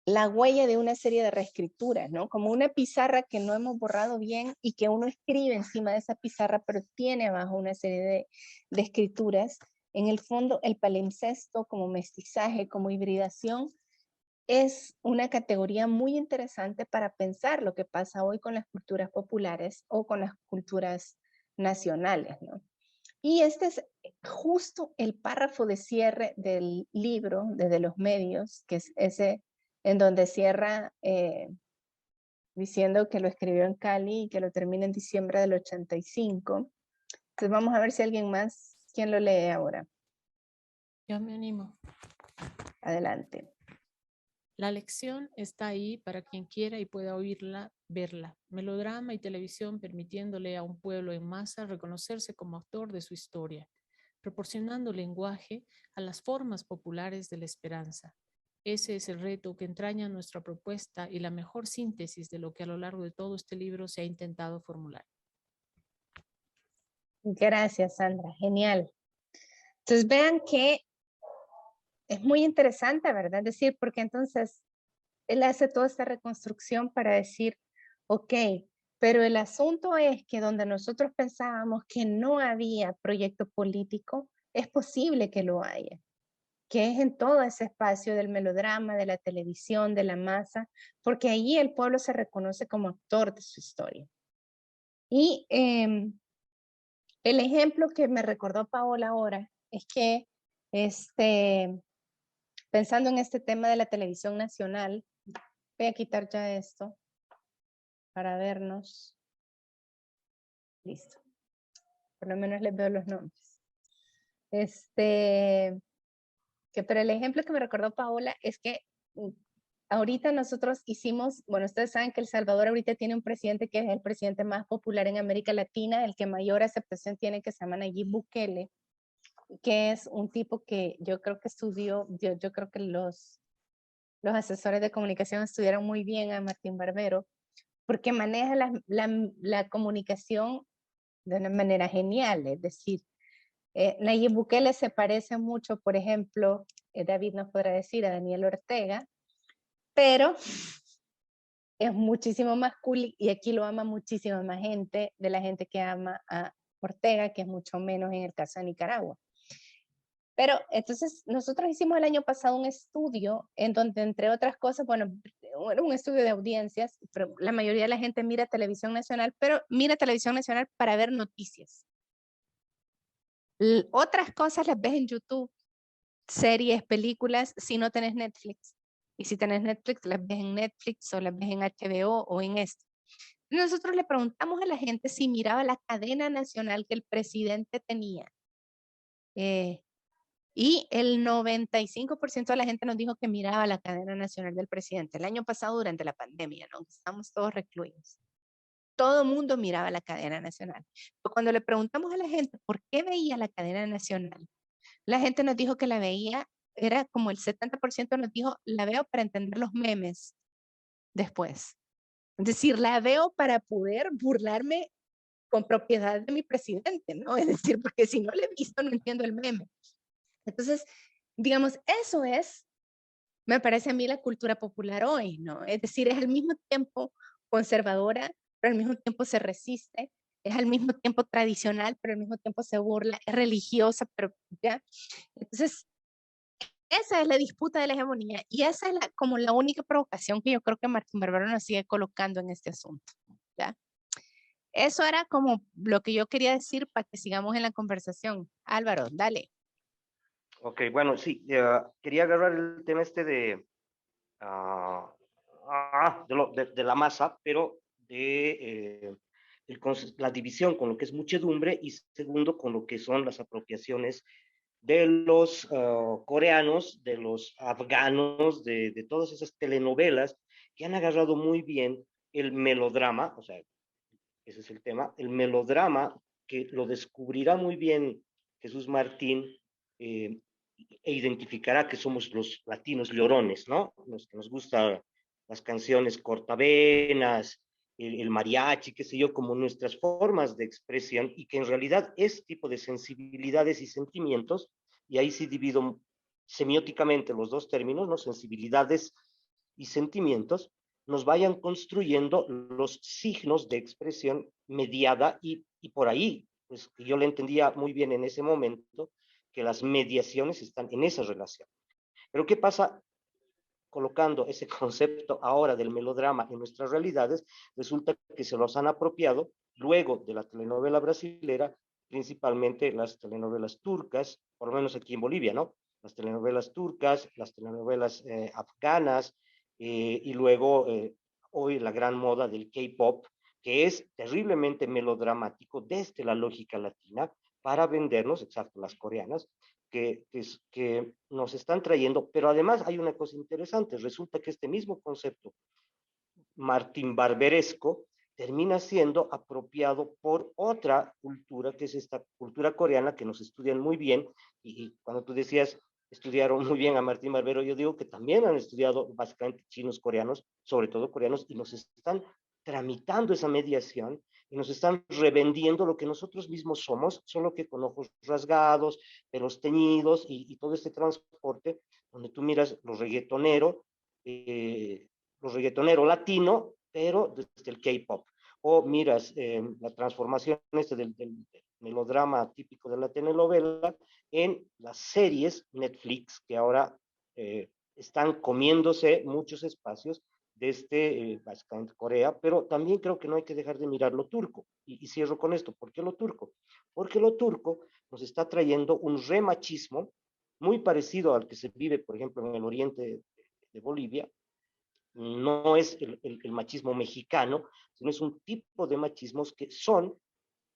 la huella de una serie de reescrituras, ¿no? Como una pizarra que no hemos borrado bien y que uno escribe encima de esa pizarra, pero tiene abajo una serie de escrituras. En el fondo, el palimpsesto como mestizaje, como hibridación, es una categoría muy interesante para pensar lo que pasa hoy con las culturas populares o con las culturas nacionales, ¿no? Y este es justo el párrafo de cierre del libro, desde los medios, que es ese en donde cierra diciendo que lo escribió en Cali y que lo termina en diciembre del 85. Entonces vamos a ver si alguien más, ¿quién lo lee ahora? Yo me animo. Adelante. La lección está ahí para quien quiera y pueda oírla, verla. Melodrama y televisión permitiéndole a un pueblo en masa reconocerse como autor de su historia, proporcionando lenguaje a las formas populares de la esperanza. Ese es el reto que entraña nuestra propuesta y la mejor síntesis de lo que a lo largo de todo este libro se ha intentado formular. Gracias, Sandra. Genial. Entonces vean que es muy interesante, ¿verdad? Es decir, porque entonces él hace toda esta reconstrucción para decir, ok, pero el asunto es que donde nosotros pensábamos que no había proyecto político, es posible que lo haya, que es en todo ese espacio del melodrama, de la televisión, de la masa, porque allí el pueblo se reconoce como actor de su historia. Y el ejemplo que me recordó Paola ahora es que pensando en este tema de la televisión nacional, voy a quitar ya esto para vernos. Listo. Por lo menos les veo los nombres. Pero el ejemplo que me recordó Paola es que ahorita nosotros hicimos, bueno, ustedes saben que El Salvador ahorita tiene un presidente que es el presidente más popular en América Latina, el que mayor aceptación tiene, que se llama Nayib Bukele, que es un tipo que yo creo que estudió, yo creo que los asesores de comunicación estudiaron muy bien a Martín Barbero, porque maneja la comunicación de una manera genial, es decir, Nayib Bukele se parece mucho, por ejemplo, David nos podrá decir, a Daniel Ortega, pero es muchísimo más cool y aquí lo ama muchísima más gente de la gente que ama a Ortega, que es mucho menos en el caso de Nicaragua. Pero entonces nosotros hicimos el año pasado un estudio en donde, entre otras cosas, bueno, era un estudio de audiencias, pero la mayoría de la gente mira televisión nacional, pero mira televisión nacional para ver noticias. Otras cosas las ves en YouTube, series, películas, si no tenés Netflix. Y si tenés Netflix, las ves en Netflix o las ves en HBO o en esto. Nosotros le preguntamos a la gente si miraba la cadena nacional que el presidente tenía. Y el 95% de la gente nos dijo que miraba la cadena nacional del presidente. El año pasado, durante la pandemia, ¿no? Estamos todos recluidos. Todo el mundo miraba la cadena nacional. Pero cuando le preguntamos a la gente por qué veía la cadena nacional, la gente nos dijo que la veía, era como el 70% nos dijo, la veo para entender los memes después. Es decir, la veo para poder burlarme con propiedad de mi presidente, ¿no? Es decir, porque si no le he visto, no entiendo el meme. Entonces, digamos, eso es, me parece a mí, la cultura popular hoy, ¿no? Es decir, es al mismo tiempo conservadora, pero al mismo tiempo se resiste, es al mismo tiempo tradicional, pero al mismo tiempo se burla, es religiosa, pero ya. Entonces, esa es la disputa de la hegemonía y esa es como la única provocación que yo creo que Martín Barbero nos sigue colocando en este asunto, ¿ya? Eso era como lo que yo quería decir para que sigamos en la conversación. Álvaro, dale. Ok, bueno, sí, quería agarrar el tema este de la masa, pero de la división con lo que es muchedumbre y segundo con lo que son las apropiaciones de los coreanos, de los afganos, de todas esas telenovelas que han agarrado muy bien el melodrama, o sea, ese es el tema, el melodrama que lo descubrirá muy bien Jesús Martín e identificará que somos los latinos llorones, ¿no? Los que nos gustan las canciones cortavenas, el mariachi, qué sé yo, como nuestras formas de expresión y que en realidad es tipo de sensibilidades y sentimientos, y ahí sí divido semióticamente los dos términos, ¿no? Sensibilidades y sentimientos, nos vayan construyendo los signos de expresión mediada y por ahí, pues yo le entendía muy bien en ese momento, que las mediaciones están en esa relación. Pero ¿qué pasa colocando ese concepto ahora del melodrama en nuestras realidades? Resulta que se los han apropiado luego de la telenovela brasilera, principalmente las telenovelas turcas, por lo menos aquí en Bolivia, ¿no? Las telenovelas turcas, las telenovelas afganas, y luego hoy la gran moda del K-pop, que es terriblemente melodramático desde la lógica latina para vendernos, exacto, las coreanas, que nos están trayendo, pero además hay una cosa interesante, resulta que este mismo concepto Martín Barberesco termina siendo apropiado por otra cultura, que es esta cultura coreana que nos estudian muy bien, y cuando tú decías estudiaron muy bien a Martín Barbero, yo digo que también han estudiado básicamente chinos, coreanos, sobre todo coreanos, y nos están tramitando esa mediación y nos están revendiendo lo que nosotros mismos somos, solo que con ojos rasgados, pelos teñidos y todo este transporte, donde tú miras los reggaetoneros latino, pero desde el K-pop. O miras la transformación del melodrama típico de la telenovela en las series Netflix, que ahora están comiéndose muchos espacios desde básicamente Corea, pero también creo que no hay que dejar de mirar lo turco. Y cierro con esto. ¿Por qué lo turco? Porque lo turco nos está trayendo un remachismo muy parecido al que se vive, por ejemplo, en el oriente de Bolivia. No es el machismo mexicano, sino es un tipo de machismos que son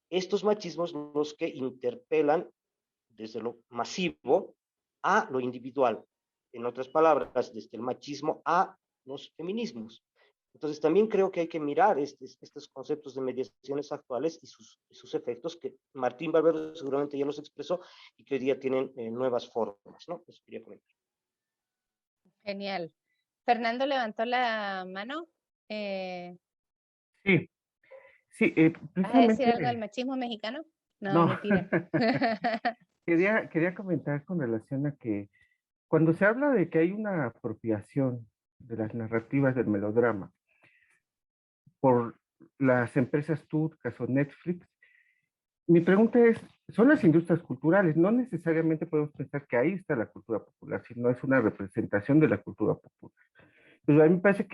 estos machismos los que interpelan desde lo masivo a lo individual. En otras palabras, desde el machismo a los feminismos. Entonces también creo que hay que mirar estos conceptos de mediaciones actuales y sus efectos, que Martín Barbero seguramente ya los expresó y que hoy día tienen nuevas formas, ¿no? Eso quería comentar. Genial. Fernando levantó la mano. Sí, sí, ¿Vas a decir algo precisamente, del machismo mexicano? No, no, mentira. quería comentar con relación a que cuando se habla de que hay una apropiación de las narrativas del melodrama por las empresas turcas o Netflix, mi pregunta es, son las industrias culturales, no necesariamente podemos pensar que ahí está la cultura popular, sino es una representación de la cultura popular. Pues a mí me parece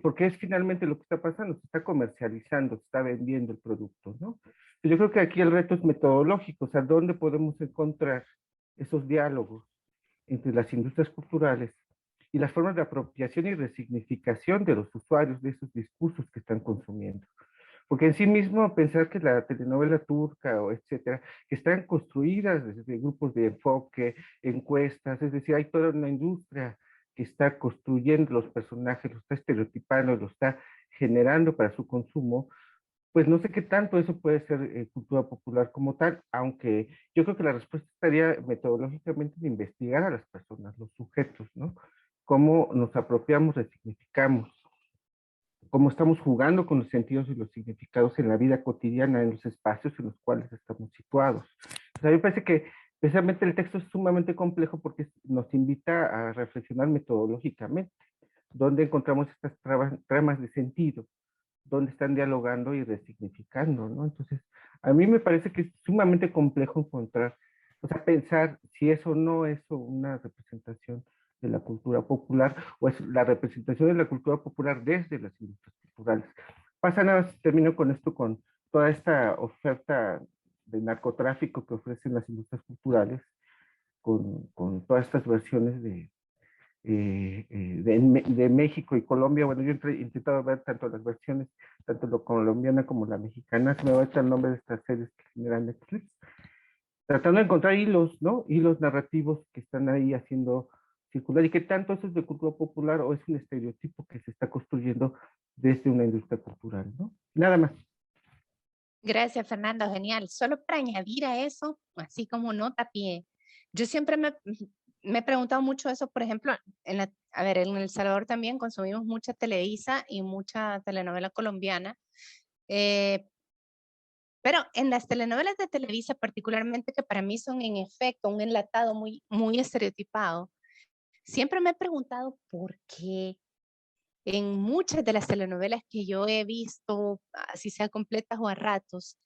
porque es finalmente lo que está pasando, se está comercializando, se está vendiendo el producto, ¿no? Yo creo que aquí el reto es metodológico, o sea, ¿dónde podemos encontrar esos diálogos entre las industrias culturales y las formas de apropiación y resignificación de los usuarios de esos discursos que están consumiendo? Porque en sí mismo pensar que la telenovela turca o etcétera, que están construidas desde grupos de enfoque, encuestas, es decir, hay toda una industria que está construyendo los personajes, los está estereotipando, los está generando para su consumo, pues no sé qué tanto eso puede ser cultura popular como tal, aunque yo creo que la respuesta estaría metodológicamente en investigar a las personas, los sujetos, ¿no? Cómo nos apropiamos, resignificamos, cómo estamos jugando con los sentidos y los significados en la vida cotidiana, en los espacios en los cuales estamos situados. O sea, me parece que precisamente el texto es sumamente complejo porque nos invita a reflexionar metodológicamente, dónde encontramos estas tramas de sentido, dónde están dialogando y resignificando, ¿no? Entonces, a mí me parece que es sumamente complejo encontrar, o sea, pensar si eso no es una representación de la cultura popular o es la representación de la cultura popular desde las industrias culturales. Pasa nada, termino con esto, con toda esta oferta de narcotráfico que ofrecen las industrias culturales, con todas estas versiones de México y Colombia. Bueno, yo he intentado ver tanto las versiones, tanto la colombiana como la mexicana, se me va a echar el nombre de estas series que generan Netflix, tratando de encontrar hilos, ¿no? Hilos narrativos que están ahí haciendo circular y que tanto eso es de cultura popular o es un estereotipo que se está construyendo desde una industria cultural, ¿no? Nada más. Gracias, Fernando, genial. Solo para añadir a eso, así como nota a pie, yo siempre me he preguntado mucho eso, por ejemplo, en El Salvador también consumimos mucha Televisa y mucha telenovela colombiana, pero en las telenovelas de Televisa particularmente, que para mí son en efecto un enlatado muy, muy estereotipado, siempre me he preguntado por qué en muchas de las telenovelas que yo he visto, así sea completas o a ratos,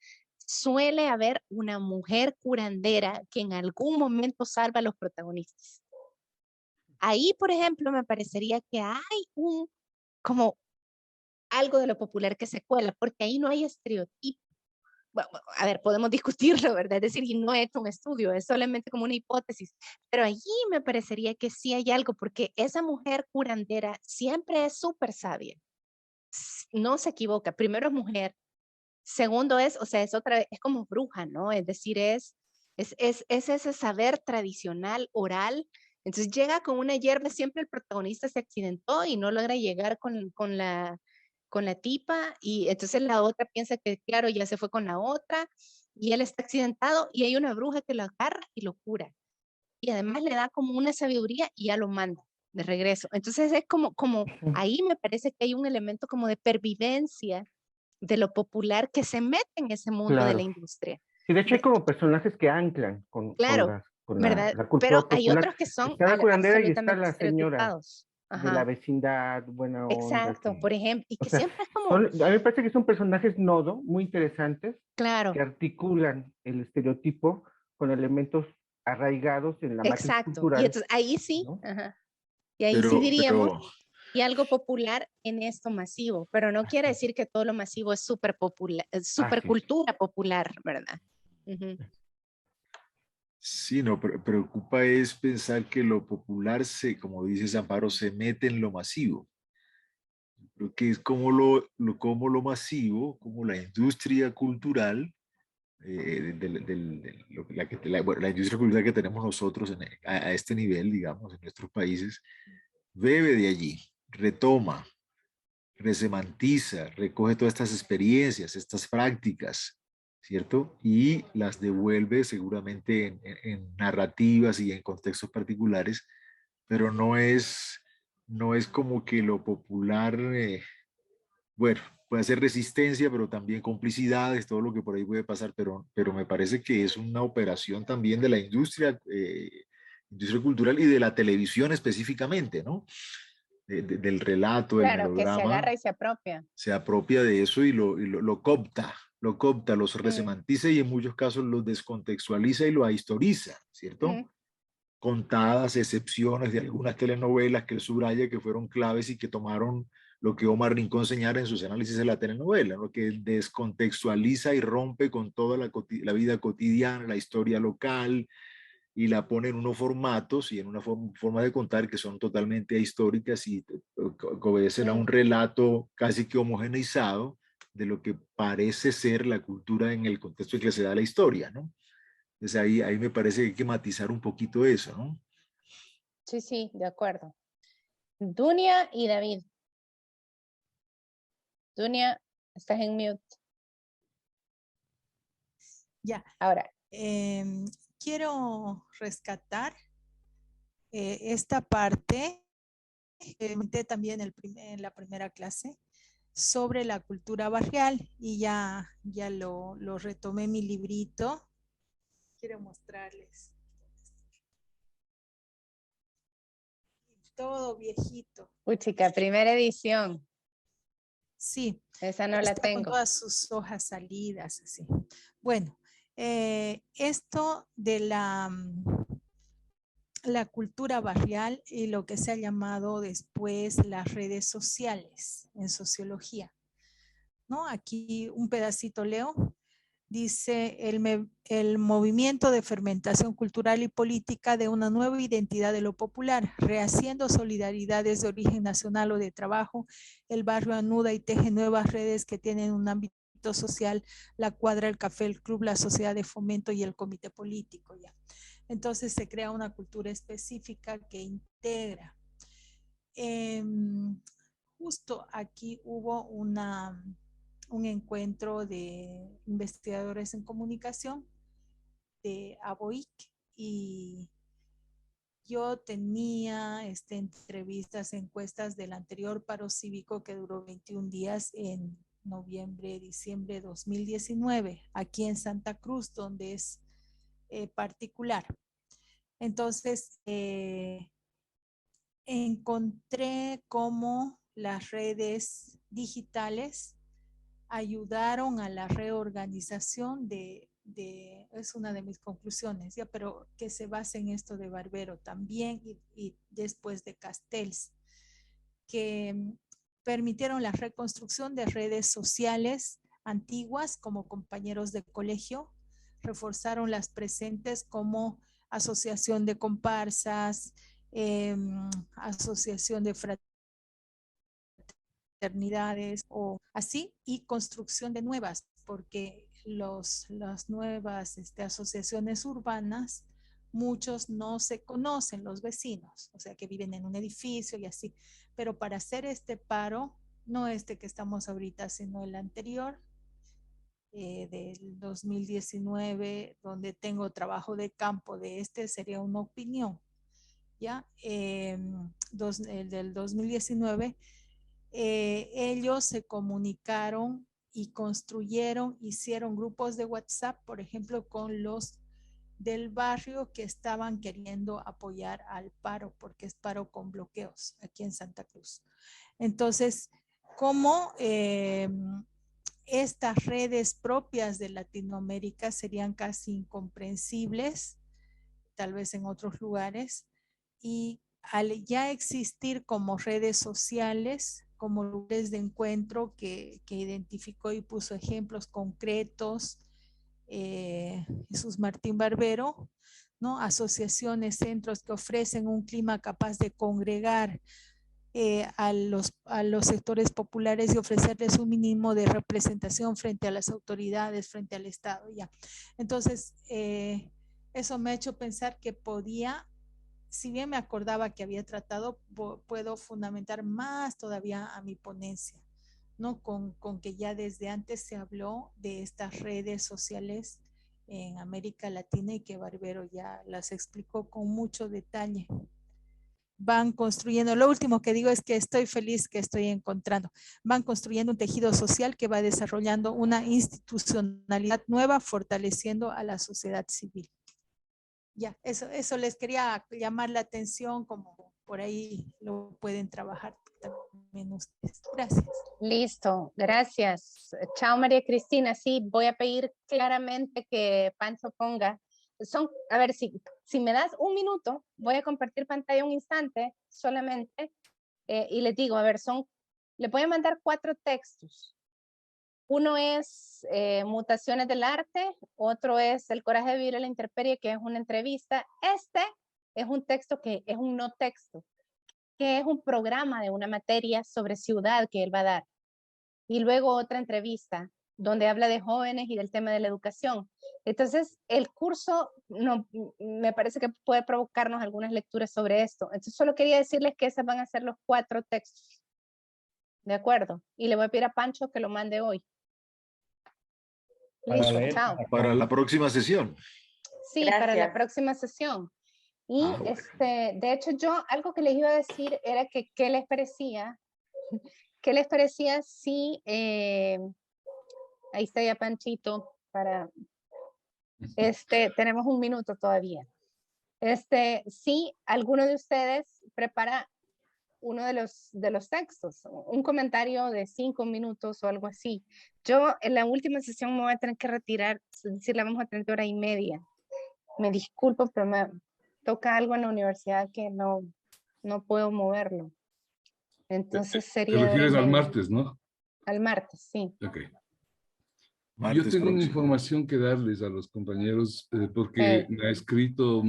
suele haber una mujer curandera que en algún momento salva a los protagonistas. Ahí, por ejemplo, me parecería que hay como algo de lo popular que se cuela, porque ahí no hay estereotipo. Bueno, a ver, podemos discutirlo, ¿verdad? Es decir, y no he hecho un estudio, es solamente como una hipótesis, pero allí me parecería que sí hay algo, porque esa mujer curandera siempre es súper sabia, no se equivoca, primero es mujer, segundo es, o sea, es como bruja, ¿no? Es decir, es ese saber tradicional, oral. Entonces llega con una hierba, siempre el protagonista se accidentó y no logra llegar con la tipa, y entonces la otra piensa que, claro, ya se fue con la otra, y él está accidentado, y hay una bruja que lo agarra y lo cura. Y además le da como una sabiduría y ya lo manda de regreso. Entonces es como ahí me parece que hay un elemento como de pervivencia de lo popular que se mete en ese mundo de la industria. Y de hecho hay como personajes que anclan con Claro, ¿verdad? la cultura Pero popular. hay otros que son Está la curandera y está absolutamente la señora estereotipados. de la vecindad, buena onda. Exacto, por ejemplo, y que siempre es como... a mí me parece que son personajes nodo, muy interesantes, claro, que articulan el estereotipo con elementos arraigados en la matriz cultural. Y entonces ahí sí, ¿no? Y ahí sí diríamos, y algo popular en esto masivo, pero no quiere decir que todo lo masivo es súper popular, súper cultura popular, ¿verdad? Sí, no, preocupa es pensar que lo popular como dice Amparo, se mete en lo masivo. Creo que es como lo masivo, como la industria cultural, la industria cultural que tenemos nosotros a este nivel, digamos, en nuestros países, bebe de allí, retoma, resemantiza, recoge todas estas experiencias, estas prácticas, ¿cierto? Y las devuelve seguramente en narrativas y en contextos particulares, pero no es como que lo popular, bueno, puede ser resistencia, pero también complicidades, todo lo que por ahí puede pasar, pero me parece que es una operación también de la industria cultural y de la televisión específicamente, ¿no? Del relato, del claro, melodrama. Que se agarra y se apropia. Se apropia de eso y lo coopta, lo coopta, los resemantiza y en muchos casos los descontextualiza y lo ahistoriza, ¿cierto? Contadas excepciones de algunas telenovelas que él subraya que fueron claves y que tomaron lo que Omar Rincón señala en sus análisis de la telenovela, ¿no? Que descontextualiza y rompe con toda la vida cotidiana, la historia local, y la pone en unos formatos y en una forma de contar que son totalmente ahistóricas y que obedecen a un relato casi que homogeneizado de lo que parece ser la cultura en el contexto en que se da la historia, ¿no? Entonces ahí me parece que hay que matizar un poquito eso, ¿no? Sí, sí, de acuerdo. Dunia y David. Dunia, estás en mute. Ya. Ahora. Quiero rescatar esta parte que comenté también en la primera clase sobre la cultura barrial y ya lo retomé en mi librito. Quiero mostrarles. Todo viejito. Uy, chica, primera edición. Sí. Esa no la tengo. Con todas sus hojas salidas, así. Bueno, esto de la cultura barrial y lo que se ha llamado después las redes sociales en sociología, ¿no? Aquí un pedacito leo. Dice el movimiento de fermentación cultural y política de una nueva identidad de lo popular, rehaciendo solidaridades de origen nacional o de trabajo. El barrio anuda y teje nuevas redes que tienen un ámbito social, la cuadra, el café, el club, la sociedad de fomento y el comité político. Ya. Entonces se crea una cultura específica que integra. Justo aquí hubo un encuentro de investigadores en comunicación de ABOIC y yo tenía entrevistas, encuestas del anterior paro cívico que duró 21 días en noviembre, diciembre de 2019, aquí en Santa Cruz, donde es particular. Entonces, encontré cómo las redes digitales ayudaron a la reorganización es una de mis conclusiones, ya, pero que se basa en esto de Barbero también y después de Castells, que permitieron la reconstrucción de redes sociales antiguas como compañeros de colegio, reforzaron las presentes como asociación de comparsas, asociación de fraternidades o así, y construcción de nuevas, porque las nuevas asociaciones urbanas, muchos no se conocen los vecinos, o sea que viven en un edificio y así, pero para hacer este paro, no que estamos ahorita, sino el anterior, del 2019, donde tengo trabajo de campo de sería una opinión, ¿ya? El del 2019, ellos se comunicaron y construyeron, hicieron grupos de WhatsApp, por ejemplo, con los del barrio que estaban queriendo apoyar al paro, porque es paro con bloqueos aquí en Santa Cruz. Entonces, ¿cómo estas redes propias de Latinoamérica serían casi incomprensibles, tal vez en otros lugares, y al ya existir como redes sociales, como lugares de encuentro que identificó y puso ejemplos concretos, Jesús Martín Barbero, ¿no? Asociaciones, centros que ofrecen un clima capaz de congregar a los sectores populares y ofrecerles un mínimo de representación frente a las autoridades, frente al Estado. Ya. Entonces, eso me ha hecho pensar que podía, si bien me acordaba que había tratado, puedo fundamentar más todavía a mi ponencia, ¿no? Con que ya desde antes se habló de estas redes sociales en América Latina y que Barbero ya las explicó con mucho detalle. Van construyendo, lo último que digo es que estoy feliz que estoy encontrando, van construyendo un tejido social que va desarrollando una institucionalidad nueva, fortaleciendo a la sociedad civil. Ya, eso les quería llamar la atención como por ahí lo pueden trabajar también ustedes. Gracias. Listo, gracias. Chao, María Cristina. Sí, voy a pedir claramente que Pancho ponga. A ver, si me das un minuto, voy a compartir pantalla un instante solamente y les digo, a ver, les voy a mandar 4 textos. Uno es Mutaciones del Arte, otro es El coraje de vivir a la intemperie, que es una entrevista. Este es un texto que es un no texto, que es un programa de una materia sobre ciudad que él va a dar. Y luego otra entrevista donde habla de jóvenes y del tema de la educación. Entonces, el curso me parece que puede provocarnos algunas lecturas sobre esto. Entonces, solo quería decirles que esos van a ser los 4 textos. ¿De acuerdo? Y le voy a pedir a Pancho que lo mande hoy. Listo, chao. Para la próxima sesión. Sí, Gracias. para la próxima sesión. Y bueno. de hecho yo algo que les iba a decir era que qué les parecía si ahí está ya Panchito tenemos un minuto todavía. Si alguno de ustedes prepara uno de los textos, un comentario de 5 minutos o algo así. Yo en la última sesión me voy a tener que retirar, es decir, la vamos a tener 1h30. Me disculpo, pero me toca algo en la universidad que no puedo moverlo. Entonces sería... Te refieres al 1h30. martes, ¿no? Al martes, sí. Ok. Martes Yo tengo una próximo. información que darles a los compañeros porque me ha escrito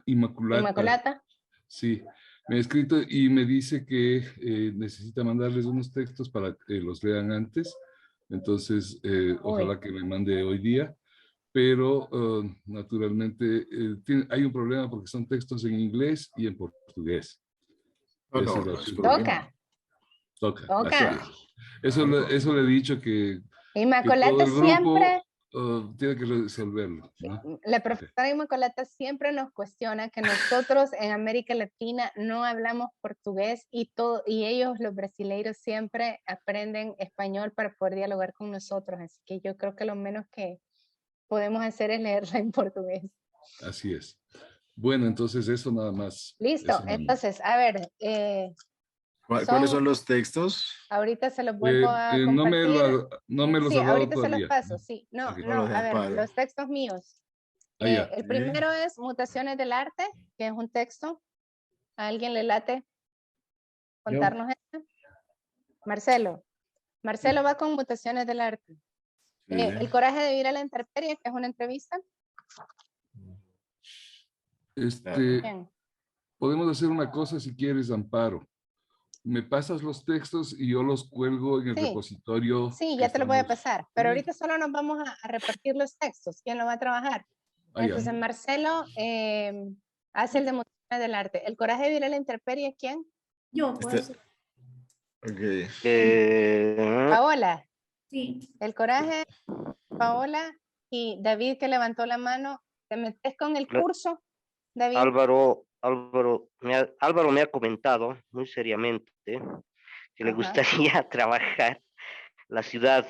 Inmaculata. Sí, me ha escrito y me dice que necesita mandarles unos textos para que los lean antes. Entonces, ojalá que me mande hoy día. Pero naturalmente hay un problema porque son textos en inglés y en portugués. Toca. Así es. Eso le he dicho que Inmaculata todo el grupo siempre... tiene que resolverlo, ¿no? La profesora Inmaculata siempre nos cuestiona que nosotros en América Latina no hablamos portugués y ellos, los brasileiros, siempre aprenden español para poder dialogar con nosotros. Así que yo creo que lo menos que podemos hacer es leerla en portugués. Así es. Bueno, entonces eso nada más. Listo, entonces, a ver. ¿Cuáles son los textos? Ahorita se los vuelvo a compartir. No me los sí, ha dado ahorita todavía. Se los paso, sí. No, a ver, los textos míos. El primero es Mutaciones del Arte, que es un texto. ¿A alguien le late contarnos esto? Marcelo. Marcelo va con Mutaciones del Arte. El coraje de vivir a la intemperie, que es una entrevista. Podemos hacer una cosa si quieres, Amparo. Me pasas los textos y yo los cuelgo en el repositorio. Sí, ya te lo voy a pasar. Pero ahorita solo nos vamos a repartir los textos. ¿Quién lo va a trabajar? Entonces, Marcelo hace el de Mutaciones del Arte. El coraje de vivir a la intemperie, ¿quién? Yo, pues. Paola. Sí. El coraje, Paola y David, que levantó la mano. ¿Te metes con el curso, David? Álvaro me ha comentado muy seriamente que le gustaría trabajar la ciudad,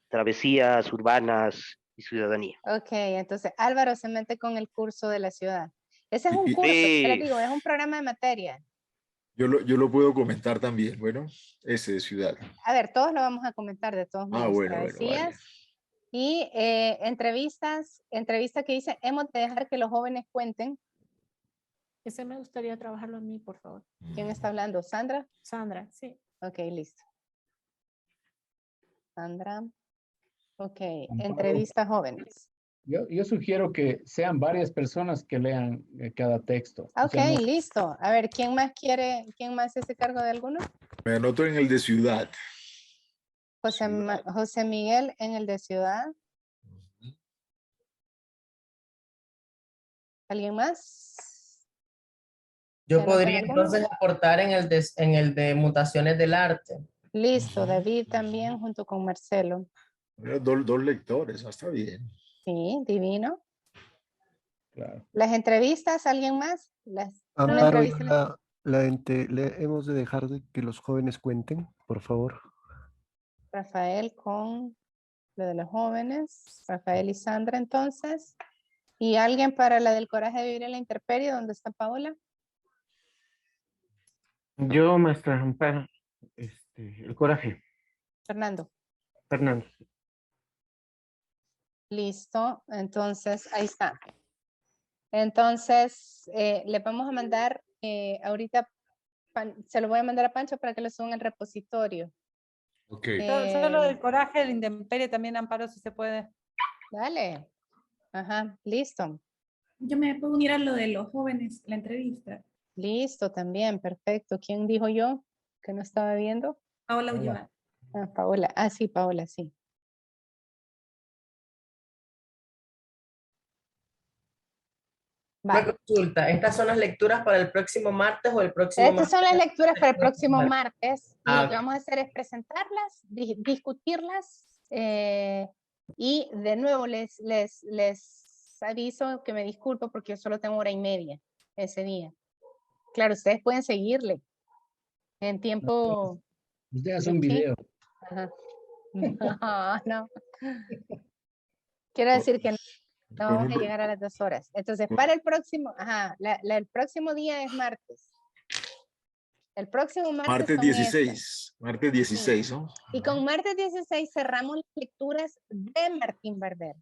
travesías urbanas y ciudadanía. Ok, entonces Álvaro se mete con el curso de la ciudad. Ese es un curso, les digo, es un programa de materia. Yo lo puedo comentar también, bueno, ese de ciudad. A ver, todos lo vamos a comentar de todos modos. Bueno, Travesías. vale. Y entrevista que dice, hemos de dejar que los jóvenes cuenten. Ese me gustaría trabajarlo a mí, por favor. ¿Quién está hablando? ¿Sandra? Sandra, sí. Ok, listo. Sandra. Ok, entrevista jóvenes. Yo sugiero que sean varias personas que lean cada texto. Ok, listo. A ver, ¿quién más se hace cargo de alguno? Me anoto en el de ciudad. José Miguel en el de ciudad. ¿Alguien más? Yo podría entonces aportar en el de Mutaciones del Arte. Listo, David también junto con Marcelo. Dos lectores, está bien. Sí, divino. Claro. ¿Las entrevistas, alguien más? Amparo, hemos de dejar de que los jóvenes cuenten, por favor. Rafael con lo de los jóvenes. Rafael y Sandra entonces. ¿Y alguien para la del coraje de vivir en la intemperie? ¿Dónde está Paola? Yo, maestra Amparo, el coraje. Fernando. Fernando. Listo, entonces ahí está. Entonces, le vamos a mandar ahorita, se lo voy a mandar a Pancho para que lo suban al repositorio. Ok. Solo del coraje, el intemperie también, Amparo, si se puede. Dale. Ajá, listo. Yo me puedo unir a lo de los jóvenes, la entrevista. Listo, también, perfecto. ¿Quién dijo yo que no estaba viendo? Paola Ulloa. Ah, Paola. Ah, sí, Paola, sí. Una consulta, ¿estas son las lecturas para el próximo martes o el próximo Estas son las lecturas para el próximo martes. Y lo que ok. vamos a hacer es presentarlas, discutirlas. Y de nuevo les aviso que me disculpo porque yo solo tengo 1:30 ese día. Claro, ustedes pueden seguirle en tiempo. Usted hace un video. Ajá. No, no. Quiero decir que no vamos a llegar a las 2 horas. Entonces, para el próximo, el próximo día es martes. El próximo martes. Martes son 16. estas. Martes 16, ¿no? Y con martes 16 cerramos las lecturas de Martín Barber.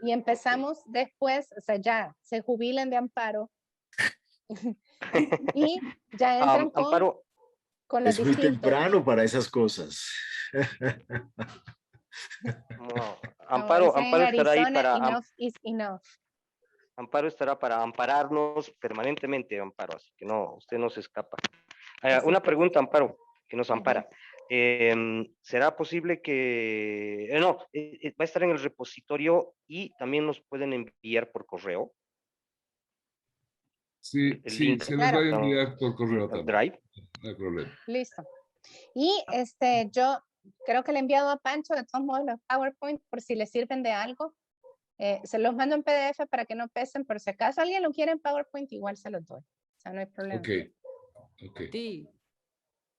Y empezamos después, o sea, ya se jubilan de Amparo. Y ya entran Amparo, con los Es muy distintos. temprano para esas cosas. no, Como Amparo dicen en estará ahí Arizona, para enough is enough. Amparo estará para ampararnos permanentemente, Amparo, así que no, usted no se escapa. Una pregunta, Amparo, que nos ampara. ¿Será posible que va a estar en el repositorio y también nos pueden enviar por correo? Sí, El sí, link. se les va a enviar por correo también. Drive. No hay problema. Listo. Y yo creo que le he enviado a Pancho de todos modos los PowerPoint por si le sirven de algo. Se los mando en PDF para que no pesen, por si acaso alguien lo quiere en PowerPoint, igual se los doy. O sea, no hay problema. Ok, ok. Sí.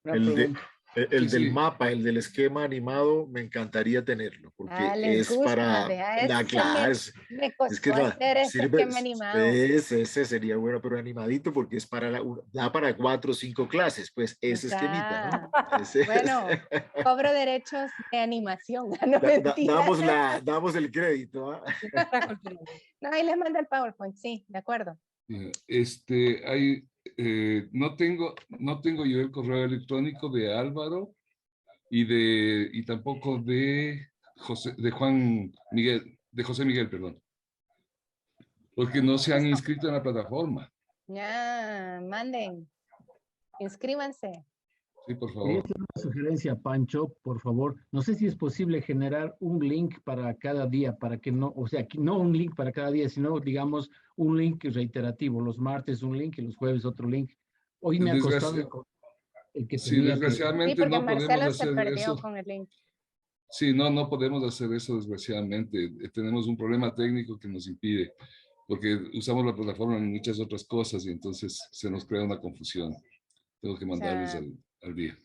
El Sí, del sí. mapa, el del esquema animado, me encantaría tenerlo, porque Les es gusta, para vea, la ese clase. me Es costó que hacer ese sirve, esquema animado. ese sería bueno, pero animadito, porque es para da para 4 o 5 clases, pues ese esquemita, ¿no? Bueno, cobro derechos de animación. No, mentira. Damos el crédito. ¿Ah? No, ahí les mando el PowerPoint, sí, de acuerdo. No tengo yo el correo electrónico de Álvaro y tampoco de José Miguel, perdón. Porque no se han inscrito en la plataforma. Ya, manden, inscríbanse. Sí, por Quería favor. hacer una sugerencia, Pancho, por favor. No sé si es posible generar un link para cada día, para que no, o sea, no un link para cada día, sino, digamos, un link reiterativo. Los martes un link y los jueves otro link. Hoy me ha costado el que Sí, tenía que... desgraciadamente Sí, porque no podemos Marcelo se hacer perdió eso. con el link. Sí, no podemos hacer eso, desgraciadamente. Tenemos un problema técnico que nos impide, porque usamos la plataforma en muchas otras cosas y entonces se nos crea una confusión. Tengo que mandarles al día.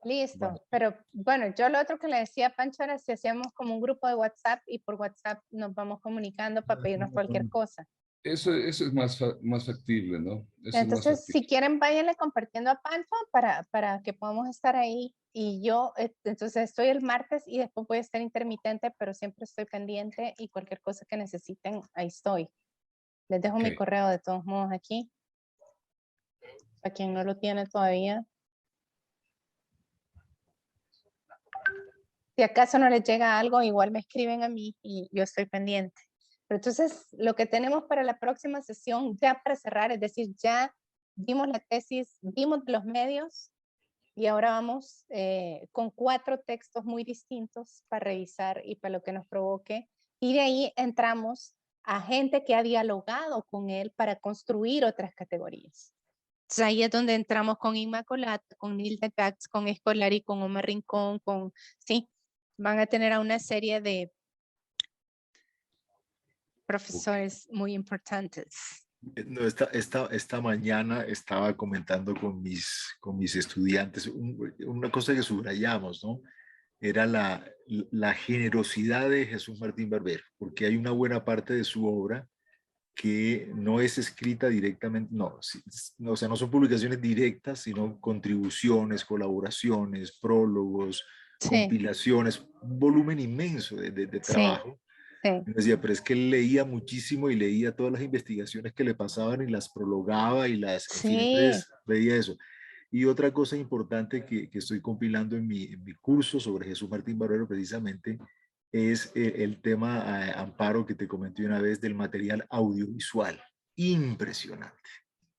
Listo, pero bueno, yo lo otro que le decía a Pancho era si hacíamos como un grupo de WhatsApp y por WhatsApp nos vamos comunicando para pedirnos cualquier cosa. Eso es más factible, ¿no? Eso Entonces, es más factible. si quieren, váyanle compartiendo a Pancho para que podamos estar ahí. Y yo, entonces estoy el martes y después voy a estar intermitente, pero siempre estoy pendiente y cualquier cosa que necesiten, ahí estoy. Les dejo mi correo de todos modos aquí. Para quien no lo tiene todavía. Si acaso no les llega algo, igual me escriben a mí y yo estoy pendiente. Pero entonces, lo que tenemos para la próxima sesión, ya para cerrar, es decir, ya vimos la tesis, vimos los medios y ahora vamos con 4 textos muy distintos para revisar y para lo que nos provoque. Y de ahí entramos a gente que ha dialogado con él para construir otras categorías. Entonces ahí es donde entramos con Inmaculata, con Nilda Jax, con Escolari, con Omar Rincón, sí, van a tener a una serie de profesores muy importantes. No, esta mañana estaba comentando con mis estudiantes una cosa que subrayamos, ¿no? Era la generosidad de Jesús Martín Barber, porque hay una buena parte de su obra que no es escrita directamente, no, o sea, no son publicaciones directas, sino contribuciones, colaboraciones, prólogos, compilaciones, un volumen inmenso de trabajo. Me decía, pero es que él leía muchísimo y leía todas las investigaciones que le pasaban y las prologaba y las, en fin, entonces veía eso. Y otra cosa importante que estoy compilando en mi curso sobre Jesús Martín Barrero precisamente es el tema, Amparo, que te comenté una vez, del material audiovisual. Impresionante,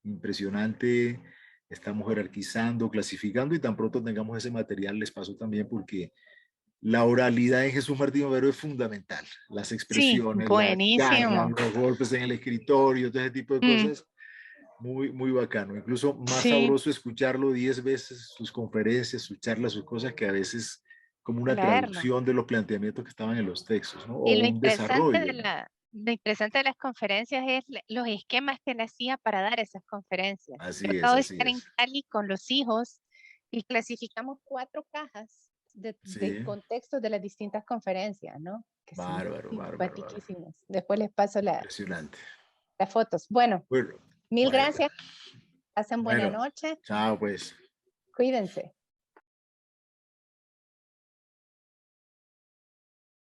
impresionante. Estamos jerarquizando, clasificando y tan pronto tengamos ese material les paso también porque la oralidad en Jesús Martín Barbero es fundamental. Las expresiones, las garras, los golpes en el escritorio, todo ese tipo de cosas. Muy, muy bacano. Incluso más sabroso escucharlo 10 veces, sus conferencias, sus charlas, sus cosas, que a veces como una traducción de los planteamientos que estaban en los textos, ¿no? O Y lo un desarrollo. lo interesante de las conferencias es los esquemas que él hacía para dar esas conferencias. Así Yo es, acabo de así estar en es. Cali con los hijos y clasificamos 4 cajas de contextos de las distintas conferencias, ¿no? Que bárbaro, son bárbaro. simpatiquísimos. Después les paso Impresionante. las fotos. Bueno, mil gracias. Pasen buena noche. Chao, pues. Cuídense.